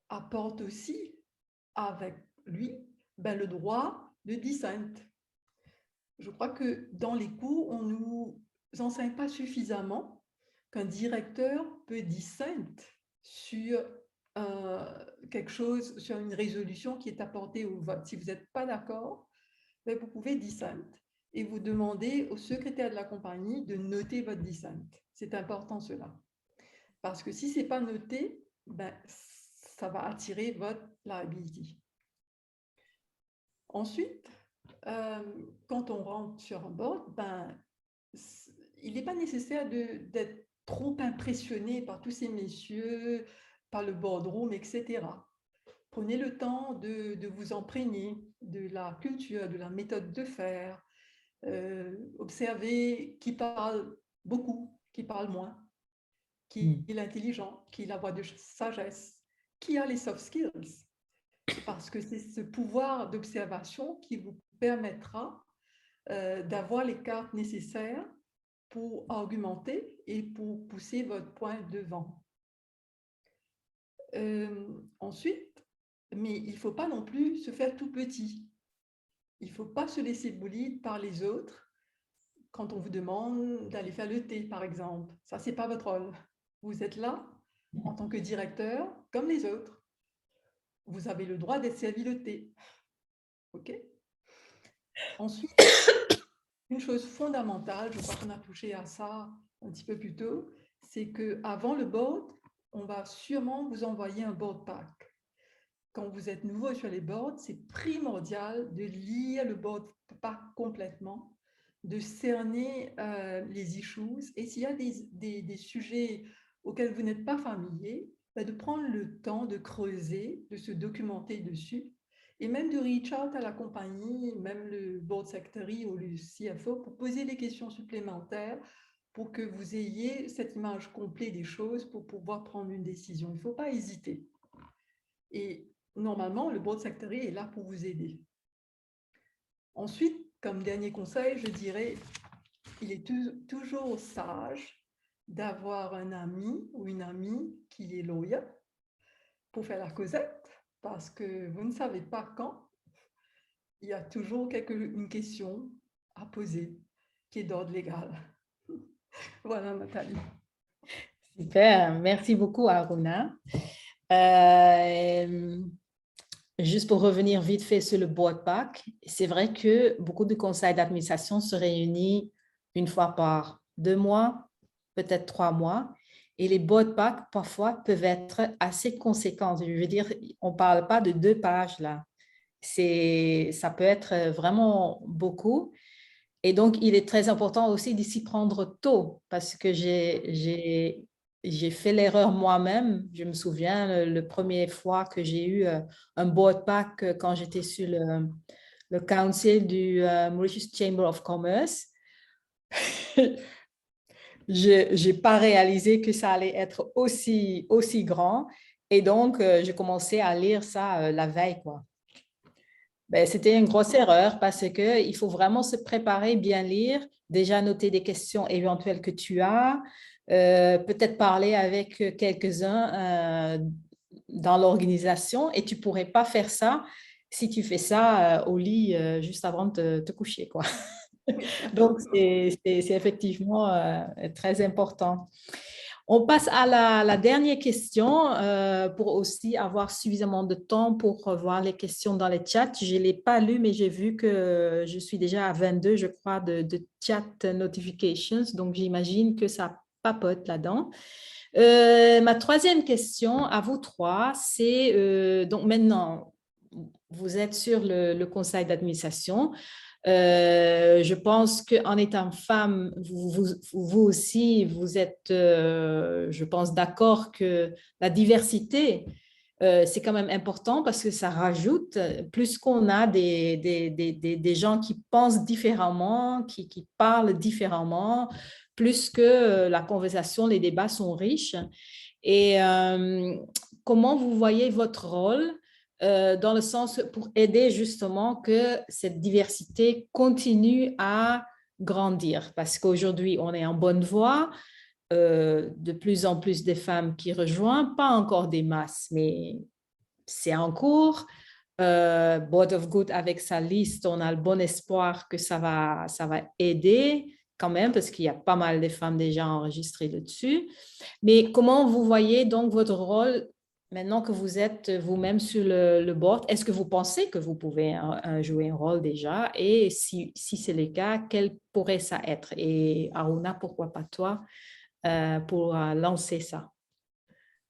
apporte aussi avec lui le droit de dissent. Je crois que dans les cours, on ne nous enseigne pas suffisamment qu'un directeur peut dissent sur quelque chose, sur une résolution qui est apportée au vote. Si vous n'êtes pas d'accord, vous pouvez dissent et vous demandez au secrétaire de la compagnie de noter votre dissent. C'est important cela. Parce que si ce n'est pas noté, ça va attirer votre liability. Ensuite, quand on rentre sur un board, il n'est pas nécessaire d'être trop impressionné par tous ces messieurs, par le boardroom, etc. Prenez le temps de vous imprégner de la culture, de la méthode de faire. Observez qui parle beaucoup, qui parle moins, qui est intelligent, qui a la voix de sagesse, qui a les soft skills. Parce que c'est ce pouvoir d'observation qui vous permettra d'avoir les cartes nécessaires pour argumenter et pour pousser votre point devant. Ensuite, mais il ne faut pas non plus se faire tout petit. Il ne faut pas se laisser bully par les autres quand on vous demande d'aller faire le thé, par exemple. Ça, ce n'est pas votre rôle. Vous êtes là en tant que directeur, comme les autres. Vous avez le droit d'être servi le thé. OK? Ensuite, une chose fondamentale, je crois qu'on a touché à ça un petit peu plus tôt, c'est qu'avant le board, on va sûrement vous envoyer un board pack. Quand vous êtes nouveau sur les boards, c'est primordial de lire le board pack complètement, de cerner les issues, et s'il y a des sujets auxquels vous n'êtes pas familier, de prendre le temps de creuser, de se documenter dessus, et même de reach out à la compagnie, même le board secretary ou le CFO, pour poser des questions supplémentaires pour que vous ayez cette image complète des choses pour pouvoir prendre une décision. Il ne faut pas hésiter. Et normalement, le board secretary est là pour vous aider. Ensuite, comme dernier conseil, je dirais, il est toujours sage d'avoir un ami ou une amie qui est lawyer pour faire la causette, parce que vous ne savez pas quand, il y a toujours une question à poser qui est d'ordre légal. Voilà, Nathalie. Super, merci beaucoup, Aruna. Juste pour revenir vite fait sur le board pack, c'est vrai que beaucoup de conseils d'administration se réunissent une fois par 2 mois, peut-être 3 mois. Et les board packs, parfois, peuvent être assez conséquents. Je veux dire, on ne parle pas de 2 pages là. Ça peut être vraiment beaucoup. Et donc, il est très important aussi de s'y prendre tôt parce que j'ai fait l'erreur moi-même. Je me souviens, le premier fois que j'ai eu un board pack quand j'étais sur le council du Mauritius Chamber of Commerce, je n'ai pas réalisé que ça allait être aussi grand. Et donc, j'ai commencé à lire ça la veille, quoi. C'était une grosse erreur parce qu'il faut vraiment se préparer, bien lire, déjà noter des questions éventuelles que tu as, peut-être parler avec quelques-uns dans l'organisation et tu ne pourrais pas faire ça si tu fais ça au lit juste avant de te coucher, quoi. Donc, c'est effectivement très important. On passe à la dernière question pour aussi avoir suffisamment de temps pour voir les questions dans les chats. Je ne l'ai pas lu, mais j'ai vu que je suis déjà à 22, je crois, de chat notifications. Donc, j'imagine que ça papote là-dedans. Ma troisième question à vous trois, c'est donc maintenant, vous êtes sur le conseil d'administration. Je pense qu'en étant femme, vous aussi, vous êtes, je pense, d'accord que la diversité, c'est quand même important parce que ça rajoute, plus qu'on a des gens qui pensent différemment, qui parlent différemment, plus que la conversation, les débats sont riches. Et comment vous voyez votre rôle dans le sens pour aider justement que cette diversité continue à grandir? Parce qu'aujourd'hui, on est en bonne voie, de plus en plus de femmes qui rejoignent, pas encore des masses, mais c'est en cours. Board of Good, avec sa liste, on a le bon espoir que ça va aider quand même, parce qu'il y a pas mal de femmes déjà enregistrées là-dessus. Mais comment vous voyez donc votre rôle maintenant que vous êtes vous-même sur le board? Est-ce que vous pensez que vous pouvez jouer un rôle déjà? Et si c'est le cas, quel pourrait ça être? Et Aruna, pourquoi pas toi, pour lancer ça?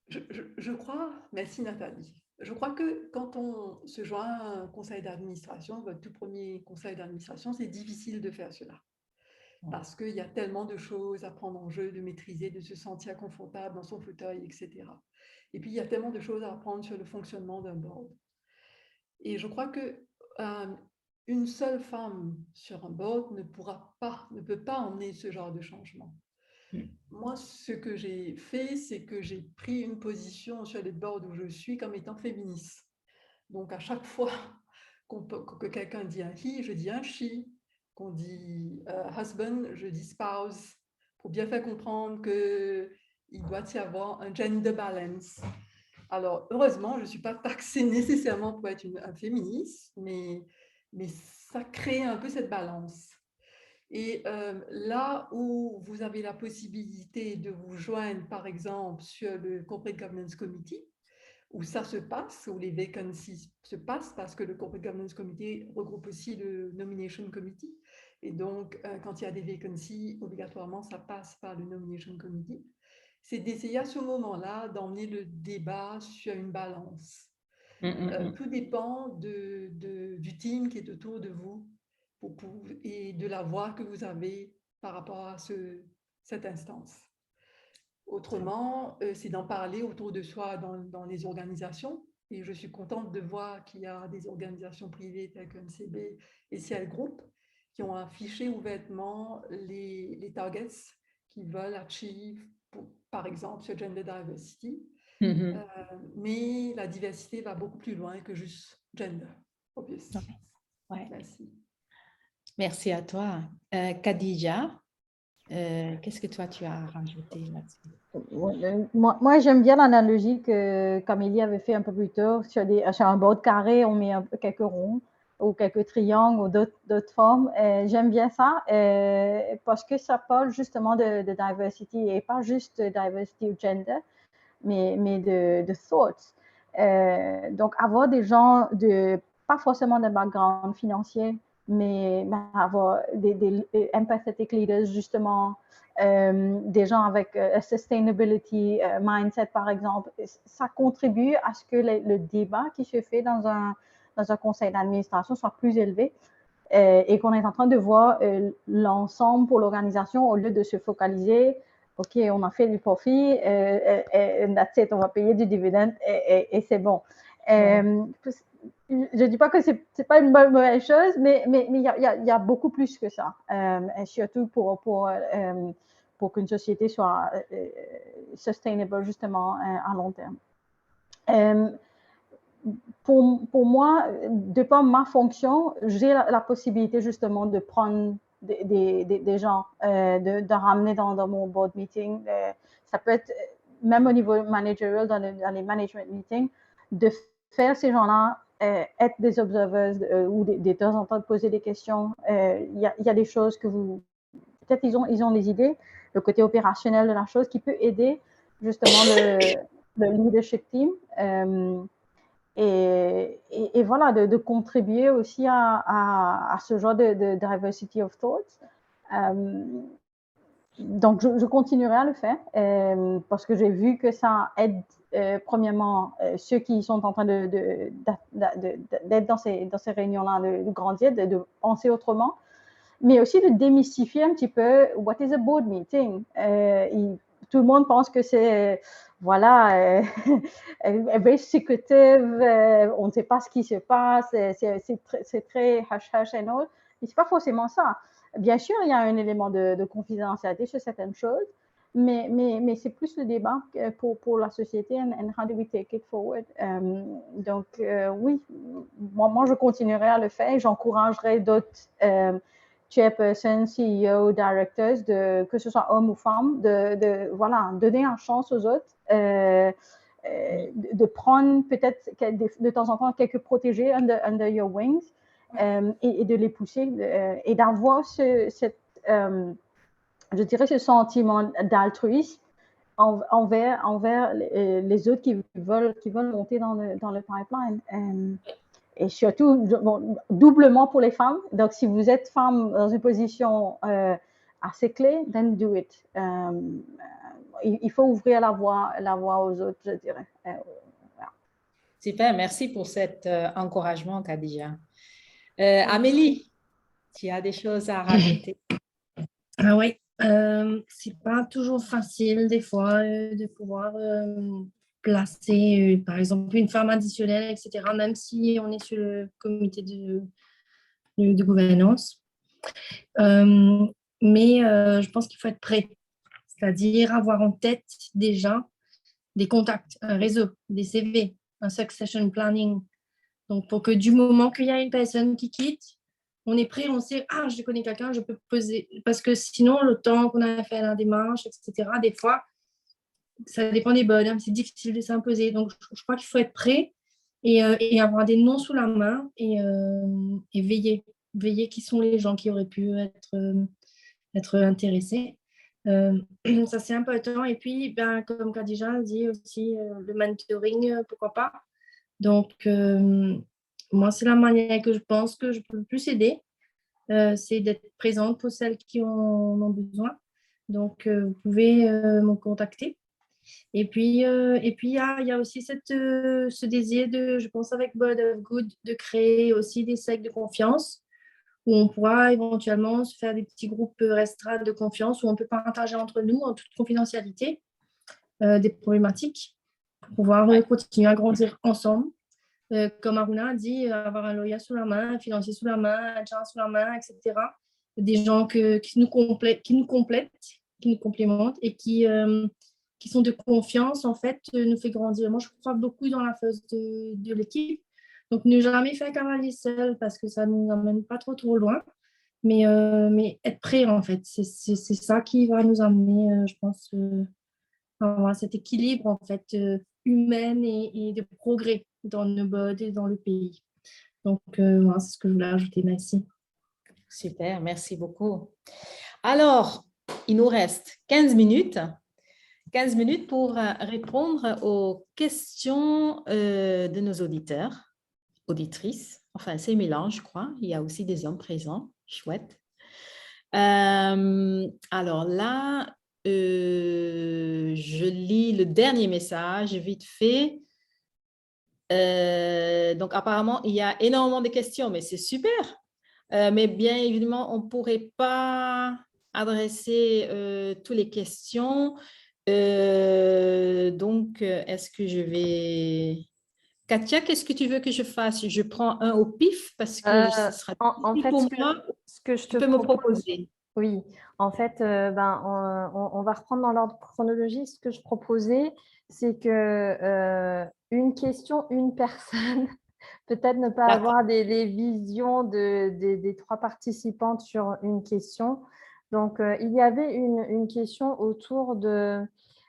Je crois, merci Nathalie, je crois que quand on se joint à un conseil d'administration, votre tout premier conseil d'administration, c'est difficile de faire cela. Parce qu'il y a tellement de choses à prendre en jeu, de maîtriser, de se sentir confortable dans son fauteuil, etc. Et puis, il y a tellement de choses à apprendre sur le fonctionnement d'un board. Et je crois que une seule femme sur un board ne peut pas emmener ce genre de changement. Moi, ce que j'ai fait, c'est que j'ai pris une position sur les boards où je suis comme étant féministe. Donc, à chaque fois que quelqu'un dit un he, je dis un she. Qu'on dit husband, je dis spouse, pour bien faire comprendre qu'il doit y avoir un gender balance. Alors, heureusement, je ne suis pas taxée nécessairement pour être un féministe, mais ça crée un peu cette balance. Et là où vous avez la possibilité de vous joindre, par exemple, sur le Corporate Governance Committee, où ça se passe, où les vacancies se passent, parce que le Corporate Governance Committee regroupe aussi le Nomination Committee. Et donc, quand il y a des vacancies, obligatoirement, ça passe par le Nomination Committee. C'est d'essayer à ce moment-là d'emmener le débat sur une balance. Tout dépend du team qui est autour de vous et de la voix que vous avez par rapport à cette instance. Autrement, c'est d'en parler autour de soi dans les organisations. Et je suis contente de voir qu'il y a des organisations privées telles que MCB et Ciel Group qui ont affiché ouvertement les targets qu'ils veulent achieve, par exemple, sur Gender Diversity. Mais la diversité va beaucoup plus loin que juste gender, obviously. Ouais. Merci. Merci à toi. Khadija, qu'est-ce que toi tu as rajouté là-dessus? Moi j'aime bien l'analogie que Camélie avait fait un peu plus tôt. Sur un board carré, on met quelques ronds ou quelques triangles ou d'autres formes. J'aime bien ça parce que ça parle justement de diversity et pas juste de diversity ou gender, mais de thoughts. Donc, avoir des gens pas forcément de background financier, mais avoir des empathetic leaders, justement, des gens avec sustainability mindset, par exemple, ça contribue à ce que le débat qui se fait dans un conseil d'administration soit plus élevé et qu'on est en train de voir l'ensemble pour l'organisation au lieu de se focaliser. OK, on a fait du profit, that's it, on va payer du dividende et c'est bon. Je ne dis pas que ce n'est pas une mauvaise chose, mais il y a beaucoup plus que ça, et surtout pour qu'une société soit sustainable justement à long terme. Pour moi, de par ma fonction, j'ai la possibilité justement de prendre des gens, de ramener dans mon board meeting. Ça peut être même au niveau managerial, dans les management meetings, de faire ces gens-là être des observers ou de temps en temps de poser des questions. Il y a des choses que peut-être ils ont des idées, le côté opérationnel de la chose qui peut aider justement le leadership team. Et voilà, de contribuer aussi à ce genre de diversity of thoughts. Donc, je continuerai à le faire parce que j'ai vu que ça aide, premièrement, ceux qui sont en train d'être dans ces réunions-là, de grandir, de penser autrement, mais aussi de démystifier un petit peu what is a board meeting. Tout le monde pense que c'est, voilà, very secretive, on ne sait pas ce qui se passe, c'est très hush-hush and all, mais ce n'est pas forcément ça. Bien sûr, il y a un élément de confidentialité sur certaines choses, mais c'est plus le débat pour la société and how do we take it forward. Donc, oui, moi, je continuerai à le faire et j'encouragerai d'autres chairpersons, CEO, directors, que ce soit hommes ou femmes, voilà, donner une chance aux autres, de prendre peut-être de temps en temps quelques protégés under your wings et de les pousser et d'avoir je dirais, ce sentiment d'altruisme envers les autres qui veulent monter dans le pipeline. Et surtout, bon, doublement pour les femmes. Donc, si vous êtes femme dans une position assez clé, then do it. Il faut ouvrir la voie aux autres, je dirais. Voilà. Super, merci pour cet encouragement, Khadija. Amélie, tu as des choses à rajouter? Ah oui, c'est pas toujours facile des fois de pouvoir placer, par exemple, une femme additionnelle, etc., même si on est sur le comité de gouvernance. Mais je pense qu'il faut être prêt, c'est-à-dire avoir en tête déjà des contacts, un réseau, des CV, un succession planning. Donc, pour que du moment qu'il y a une personne qui quitte, on est prêt, on sait, ah, je connais quelqu'un, je peux poser. Parce que sinon, le temps qu'on a fait la démarche, etc., des fois, ça dépend des bonnes, c'est difficile de s'imposer. Donc, je crois qu'il faut être prêt et avoir des noms sous la main et veiller qui sont les gens qui auraient pu être intéressés. Ça, c'est important. Et puis, ben, comme Khadija dit aussi, le mentoring, pourquoi pas. Donc, moi, c'est la manière que je pense que je peux le plus aider. C'est d'être présente pour celles qui en ont besoin. Donc, vous pouvez me contacter. Et puis, il y a aussi ce désir je pense, avec Board of Good, de créer aussi des cercles de confiance où on pourra éventuellement se faire des petits groupes restreints de confiance où on peut partager entre nous en toute confidentialité des problématiques pour pouvoir continuer à grandir ensemble. Comme Aruna a dit, avoir un lawyer sous la main, un financier sous la main, un agent sous la main, etc. Des gens qui nous complètent, qui nous complémentent et qui sont de confiance, en fait, nous fait grandir. Moi, je crois beaucoup dans la force de l'équipe. Donc, ne jamais faire cavaler seul parce que ça ne nous emmène pas trop loin. Mais être prêt, en fait, c'est ça qui va nous amener, je pense, à avoir cet équilibre, en fait, humain et de progrès dans nos bodes et dans le pays. Donc, voilà, c'est ce que je voulais ajouter. Merci. Super, merci beaucoup. Alors, il nous reste 15 minutes. 15 minutes pour répondre aux questions de nos auditeurs, auditrices. Enfin, c'est mélange, je crois. Il y a aussi des hommes présents. Chouette. Alors là, je lis le dernier message vite fait. Donc, apparemment, il y a énormément de questions, mais c'est super. Mais bien évidemment, on ne pourrait pas adresser toutes les questions. Donc, est-ce que je vais... Katia, qu'est-ce que tu veux que je fasse? Je prends un au pif parce que ce sera difficile pour moi. Ce que je Tu peux me proposer. Oui, en fait, on va reprendre dans l'ordre chronologique. Ce que je proposais, c'est que une question, une personne, peut-être ne pas avoir les visions des trois participantes sur une question. Donc, il y avait une question autour de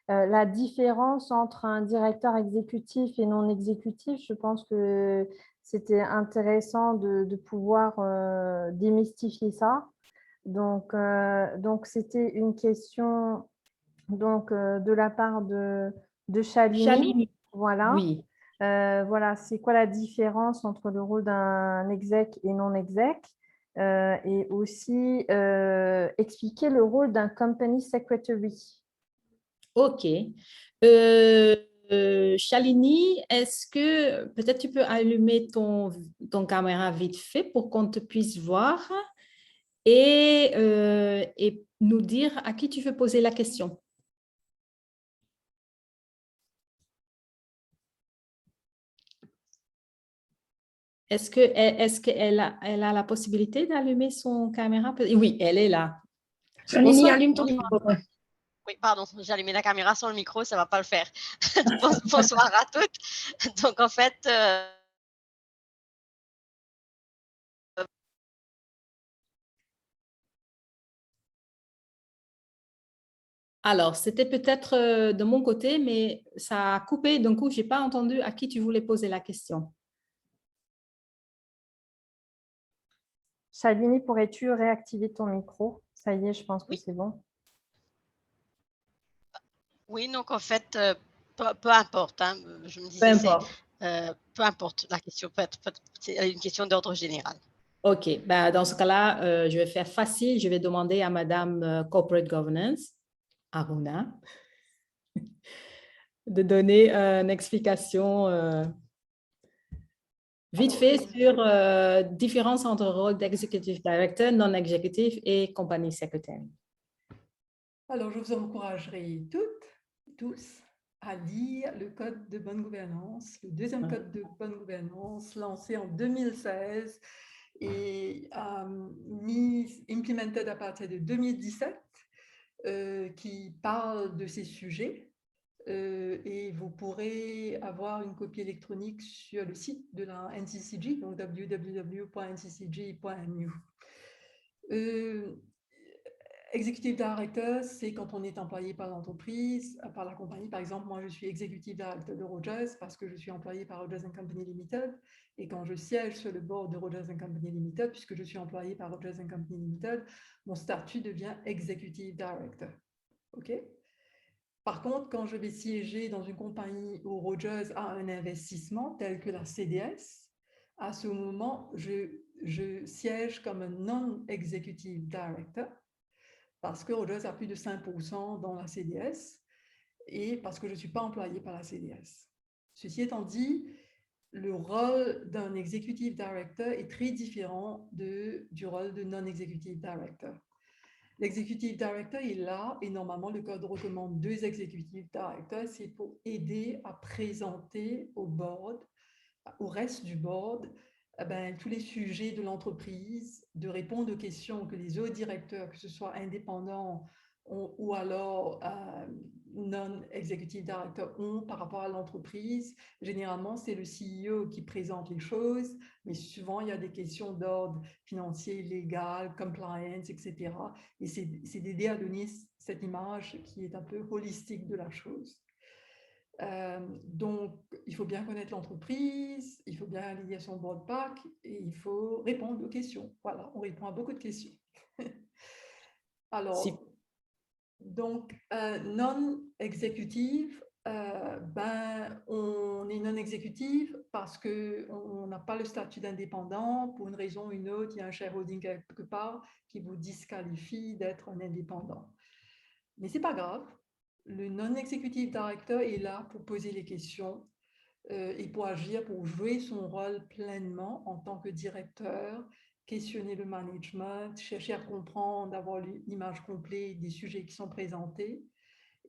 la différence entre un directeur exécutif et non exécutif. Je pense que c'était intéressant de pouvoir démystifier ça. Donc c'était une question Donc, de la part de Shalini. Shalini. Voilà. Oui. Voilà, c'est quoi la différence entre le rôle d'un exec et non-exec? Et aussi expliquer le rôle d'un company secretary. OK. Shalini, est-ce que peut-être tu peux allumer ton caméra vite fait pour qu'on te puisse voir et nous dire à qui tu veux poser la question? Est-ce qu'elle elle a la possibilité d'allumer son caméra? Oui, elle est là. Shalini, Bonsoir. allume ton micro. Oui, pardon, j'ai allumé la caméra sans le micro, ça ne va pas le faire. Bonsoir à toutes. Donc, en fait, Alors, c'était peut-être de mon côté, mais ça a coupé. D'un coup, je n'ai pas entendu à qui tu voulais poser la question. Shalini, pourrais-tu réactiver ton micro? Ça y est, je pense que Oui. c'est bon. oui, donc en fait, peu importe. Hein, je me Peu disais, importe. peu importe la question, c'est une question d'ordre général. OK. Ben, dans ce cas-là, je vais faire facile. Je vais demander à Madame Corporate Governance, Aruna, de donner une explication vite fait sur différence entre rôle d'executive director, non-exécutif et compagnie secrétaire. Alors, je vous encouragerai toutes, tous, à lire le code de bonne gouvernance, le deuxième code de bonne gouvernance lancé en 2016 et implemented à partir de 2017, qui parle de ces sujets. Et vous pourrez avoir une copie électronique sur le site de la NCCG, donc www.nccg.nu. Executive Director, c'est quand on est employé par l'entreprise, par la compagnie. Par exemple, moi, je suis Executive Director de Rogers parce que je suis employé par Rogers & Company Limited. Et quand je siège sur le board de Rogers & Company Limited, puisque je suis employé par Rogers & Company Limited, mon statut devient Executive Director. OK? Par contre, quand je vais siéger dans une compagnie où Rogers a un investissement tel que la CDS, à ce moment, je siège comme un non-executive director parce que Rogers a plus de 5% dans la CDS et parce que je ne suis pas employé par la CDS. Ceci étant dit, le rôle d'un executive director est très différent du rôle de non-executive director. L'executive director est là et normalement le code recommande 2 executive directors, c'est pour aider à présenter au board, au reste du board, tous les sujets de l'entreprise, de répondre aux questions que les autres directeurs, que ce soit indépendants ou alors non-executive directors, ont par rapport à l'entreprise. Généralement, c'est le CEO qui présente les choses, mais souvent, il y a des questions d'ordre financier, légal, compliance, etc. Et c'est d'aider à donner cette image qui est un peu holistique de la chose. Donc, il faut bien connaître l'entreprise, il faut bien lier son board pack et il faut répondre aux questions. Voilà, on répond à beaucoup de questions. Alors, donc, non-exécutif, on est non-exécutif parce qu'on n'a pas le statut d'indépendant. Pour une raison ou une autre, il y a un shareholding quelque part qui vous disqualifie d'être un indépendant. Mais ce n'est pas grave. Le non-executive director est là pour poser les questions et pour agir, pour jouer son rôle pleinement en tant que directeur, questionner le management, chercher à comprendre, avoir l'image complète des sujets qui sont présentés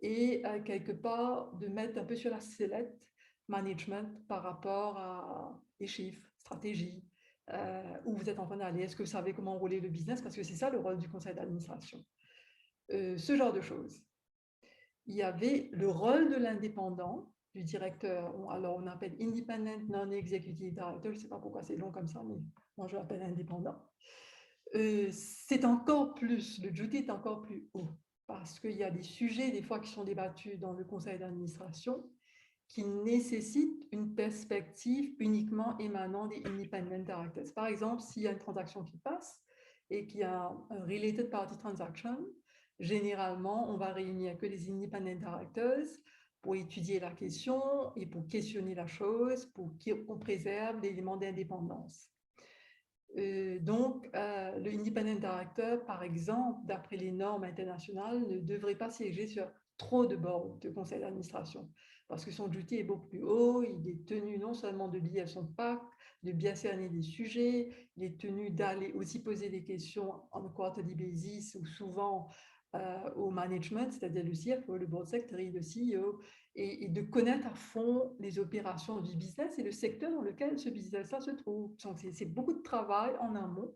et quelque part de mettre un peu sur la sellette management par rapport à les chiffres, stratégie, où vous êtes en train d'aller, est-ce que vous savez comment rouler le business, parce que c'est ça le rôle du conseil d'administration. Ce genre de choses. Il y avait le rôle de l'indépendant, du directeur, alors on appelle Independent Non-Executive Director, je ne sais pas pourquoi c'est long comme ça, mais moi je l'appelle indépendant. C'est encore plus, le duty est encore plus haut, parce qu'il y a des sujets des fois qui sont débattus dans le conseil d'administration qui nécessitent une perspective uniquement émanant des Independent Directors. Par exemple, s'il y a une transaction qui passe et qu'il y a un Related Party Transaction, Généralement, on va réunir que les independent directors pour étudier la question et pour questionner la chose, pour qu'on préserve l'élément d'indépendance. Donc, le independent director, par exemple, d'après les normes internationales, ne devrait pas siéger sur trop de boards de conseil d'administration parce que son duty est beaucoup plus haut, il est tenu non seulement de lire son pacte, de bien cerner les sujets, il est tenu d'aller aussi poser des questions en quarterly basis ou souvent au management, c'est-à-dire le CFO, le board secretary, le CEO, et de connaître à fond les opérations du business et le secteur dans lequel ce business-là se trouve. Donc, c'est beaucoup de travail en amont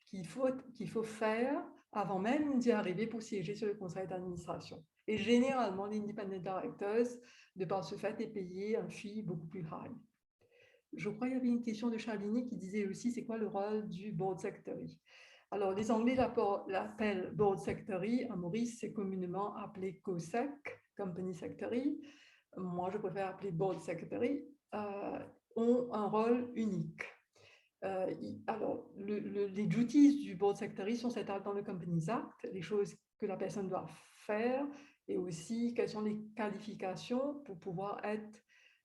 qu'il faut faire avant même d'y arriver pour siéger sur le conseil d'administration. Et généralement, les independent directors, de par ce fait, est payé un fee beaucoup plus high. Je crois qu'il y avait une question de Charlini qui disait aussi c'est quoi le rôle du board secretary. Alors, les Anglais l'appellent board secretary. À Maurice, c'est communément appelé COSEC, company secretary. Moi, je préfère appeler board secretary. Ont un rôle unique. Alors, les duties du board secretary sont étalées dans le Companies Act, les choses que la personne doit faire et aussi quelles sont les qualifications pour pouvoir être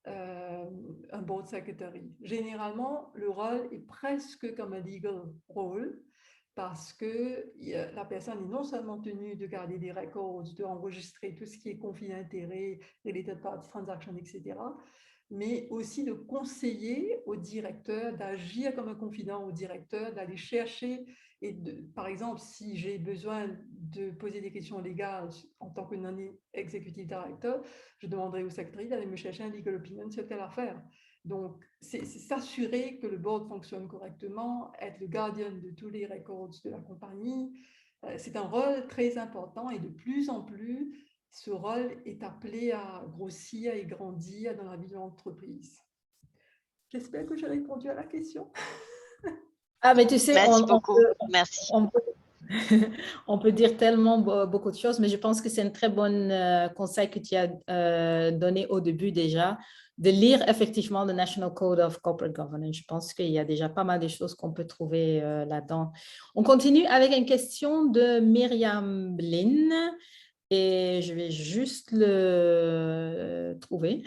un board secretary. Généralement, le rôle est presque comme un legal role parce que la personne est non seulement tenue de garder des records, d'enregistrer tout ce qui est conflit d'intérêts, related party transactions, etc., mais aussi de conseiller au directeur, d'agir comme un confident au directeur, d'aller chercher, et par exemple, si j'ai besoin de poser des questions légales en tant que non-executive director, je demanderai au secrétaire d'aller me chercher un legal opinion sur telle affaire. Donc, c'est s'assurer que le board fonctionne correctement, être le gardien de tous les records de la compagnie. C'est un rôle très important et de plus en plus, ce rôle est appelé à grossir et grandir dans la vie de l'entreprise. J'espère que j'ai répondu à la question. Ah, mais tu sais, Merci beaucoup. Merci. On peut dire tellement beaucoup de choses, mais je pense que c'est un très bon conseil que tu as donné au début déjà, de lire effectivement le National Code of Corporate Governance. Je pense qu'il y a déjà pas mal de choses qu'on peut trouver là-dedans. On continue avec une question de Myriam Blin et je vais juste le trouver.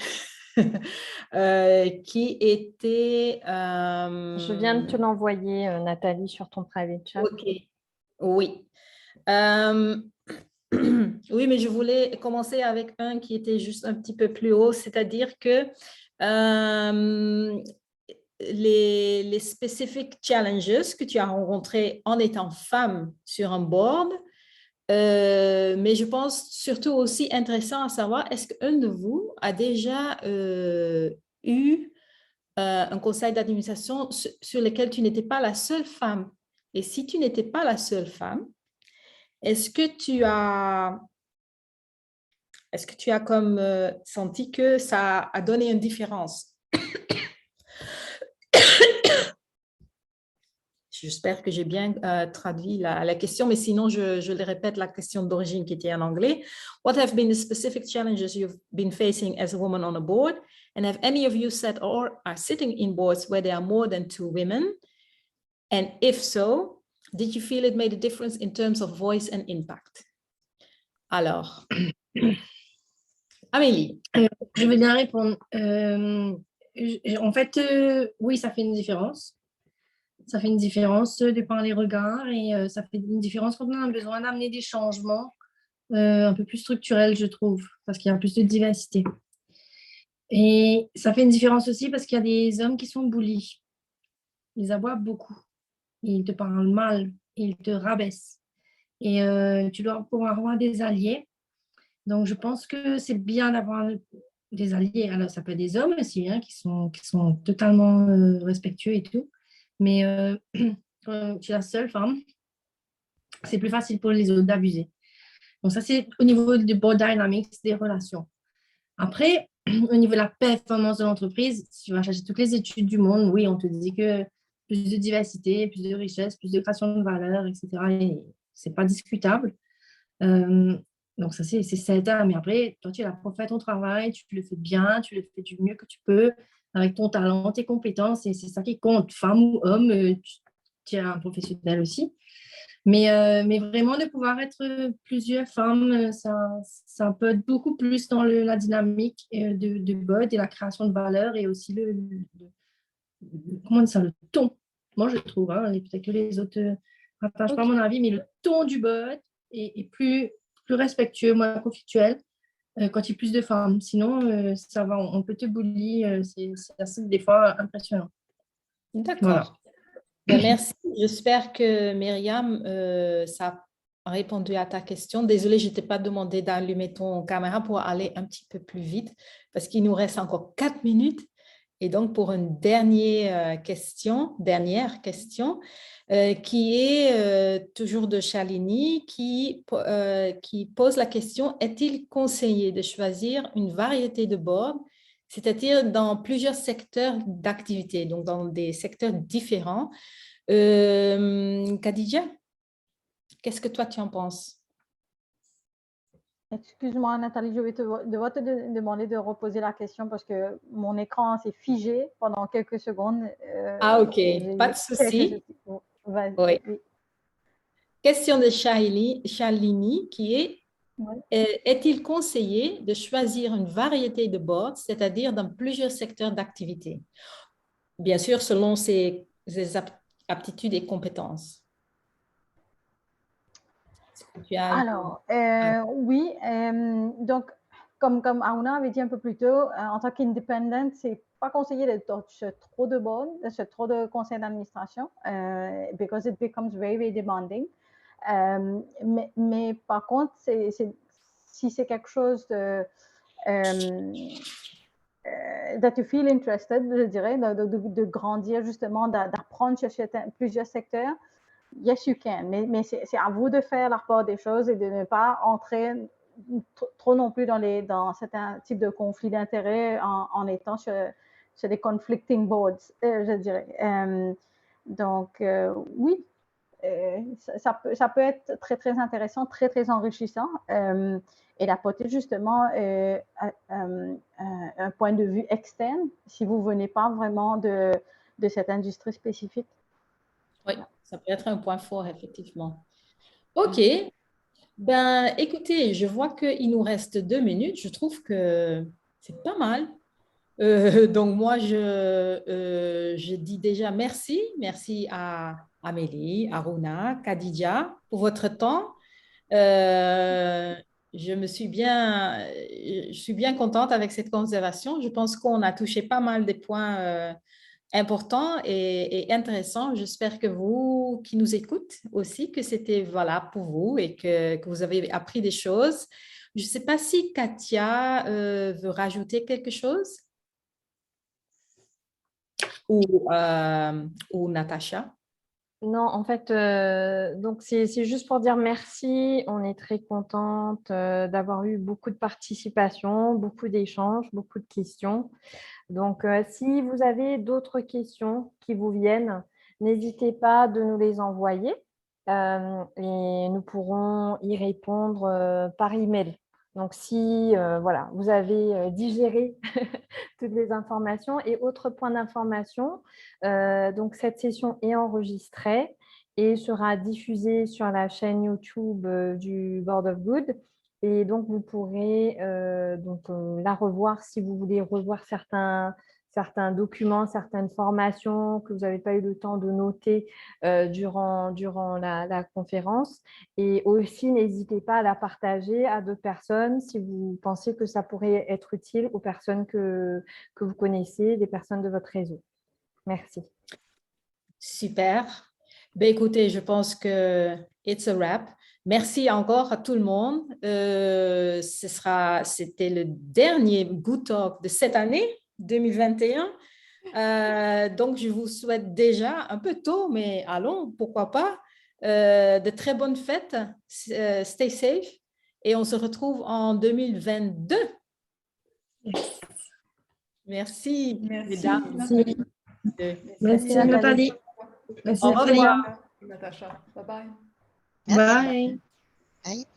Qui était... Je viens de te l'envoyer, Nathalie, sur ton private chat. OK, oui. Oui, mais je voulais commencer avec un qui était juste un petit peu plus haut, c'est-à-dire que les specific challenges que tu as rencontrés en étant femme sur un board, mais je pense surtout aussi intéressant à savoir, est-ce qu'un de vous a déjà eu un conseil d'administration sur lequel tu n'étais pas la seule femme? Et si tu n'étais pas la seule femme, est-ce que tu as comme senti que ça a donné une différence? J'espère que j'ai bien traduit la question, mais sinon, je le répète, la question d'origine qui était en anglais. What have been the specific challenges you've been facing as a woman on a board? And have any of you sat or are sitting in boards where there are more than 2 women? And if so, did you feel it made a difference in terms of voice and impact? Alors, Amélie. Je veux bien répondre. En fait, oui, ça fait une différence. Ça fait une différence de par les regards et ça fait une différence quand on a besoin d'amener des changements un peu plus structurels, je trouve, parce qu'il y a plus de diversité. Et ça fait une différence aussi parce qu'il y a des hommes qui sont bullies. Ils aboient beaucoup. Ils te parlent mal. Ils te rabaissent. Et tu dois pouvoir avoir des alliés. Donc, je pense que c'est bien d'avoir des alliés. Alors, ça peut être des hommes aussi qui sont totalement respectueux et tout. Mais quand tu es la seule femme, c'est plus facile pour les autres d'abuser. Donc, ça, c'est au niveau du board dynamics, des relations. Après, au niveau de la performance de l'entreprise, si tu vas chercher toutes les études du monde, oui, on te dit que plus de diversité, plus de richesse, plus de création de valeur, etc. Ce n'est pas discutable. Donc, ça, c'est certain. Mais après, toi, tu es là pour faire ton travail, tu le fais bien, tu le fais du mieux que tu peux, avec ton talent, tes compétences, et c'est ça qui compte. Femme ou homme, tu es un professionnel aussi. Mais vraiment, de pouvoir être plusieurs femmes, ça peut être beaucoup plus dans la dynamique de BOD et la création de valeur et aussi comment on dit ça, le ton. Moi, je trouve, hein, et peut-être que les autres ne partagent pas mon avis, mais le ton du BOD est plus respectueux, moins conflictuel quand il y a plus de femmes. Sinon, ça va, on peut te bully, c'est assez, des fois, impressionnant. D'accord. Voilà. Ben, merci. J'espère que Myriam, ça a répondu à ta question. Désolée, je ne t'ai pas demandé d'allumer ton caméra pour aller un petit peu plus vite parce qu'il nous reste encore 4 minutes. Et donc, pour une dernière question, qui est toujours de Shalini, qui pose la question, est-il conseillé de choisir une variété de boards, c'est-à-dire dans plusieurs secteurs d'activité, donc dans des secteurs différents? Khadija, qu'est-ce que toi tu en penses? Excuse-moi, Nathalie, je vais devoir te demander de reposer la question parce que mon écran s'est figé pendant quelques secondes. Ah, ok, pas de souci. Oui. Question de Shalini qui est, est-il conseillé de choisir une variété de boards, c'est-à-dire dans plusieurs secteurs d'activité? Bien sûr, selon ses aptitudes et compétences. Alors, oui, donc comme Auna avait dit un peu plus tôt, en tant qu'indépendant, c'est pas conseillé de toucher trop de boards, de trop de conseils d'administration, because it becomes very, very demanding. Mais par contre, si c'est quelque chose de that you feel interested, je dirais, de grandir justement, d'apprendre sur plusieurs secteurs, yes, you can. Mais c'est à vous de faire la part des choses et de ne pas entrer trop non plus dans certains types de conflits d'intérêts en étant sur des conflicting boards, je dirais. Donc, oui, ça peut être très, très intéressant, très, très enrichissant et d'apporter justement un point de vue externe si vous ne venez pas vraiment de cette industrie spécifique. Oui, ça peut être un point fort, effectivement. OK. Ben, écoutez, je vois qu'il nous reste 2 minutes. Je trouve que c'est pas mal. Donc, moi, je dis déjà merci. Merci à Amélie, Aruna, Khadija pour votre temps. Je suis bien contente avec cette conversation. Je pense qu'on a touché pas mal des points important et intéressant. J'espère que vous qui nous écoutez aussi, que c'était voilà pour vous et que vous avez appris des choses. Je ne sais pas si Katia veut rajouter quelque chose ou Natacha. Non, en fait, donc c'est juste pour dire merci. On est très contente d'avoir eu beaucoup de participation, beaucoup d'échanges, beaucoup de questions. Donc, si vous avez d'autres questions qui vous viennent, n'hésitez pas de nous les envoyer et nous pourrons y répondre par email. Donc, si voilà, vous avez digéré toutes les informations. Et autre point d'information, donc cette session est enregistrée et sera diffusée sur la chaîne YouTube du Board of Good. Et donc, vous pourrez la revoir si vous voulez revoir certains documents, certaines formations que vous n'avez pas eu le temps de noter durant la conférence. Et aussi, n'hésitez pas à la partager à d'autres personnes si vous pensez que ça pourrait être utile aux personnes que vous connaissez, des personnes de votre réseau. Merci. Super. Ben, écoutez, je pense que it's a wrap. Merci encore à tout le monde. C'était le dernier Good Talk de cette année, 2021. Donc, je vous souhaite déjà, un peu tôt, mais allons, pourquoi pas, de très bonnes fêtes. Stay safe. Et on se retrouve en 2022. Merci, mesdames. Merci Nathalie. Merci Au revoir. Natacha. Bye bye. Bye. Bye.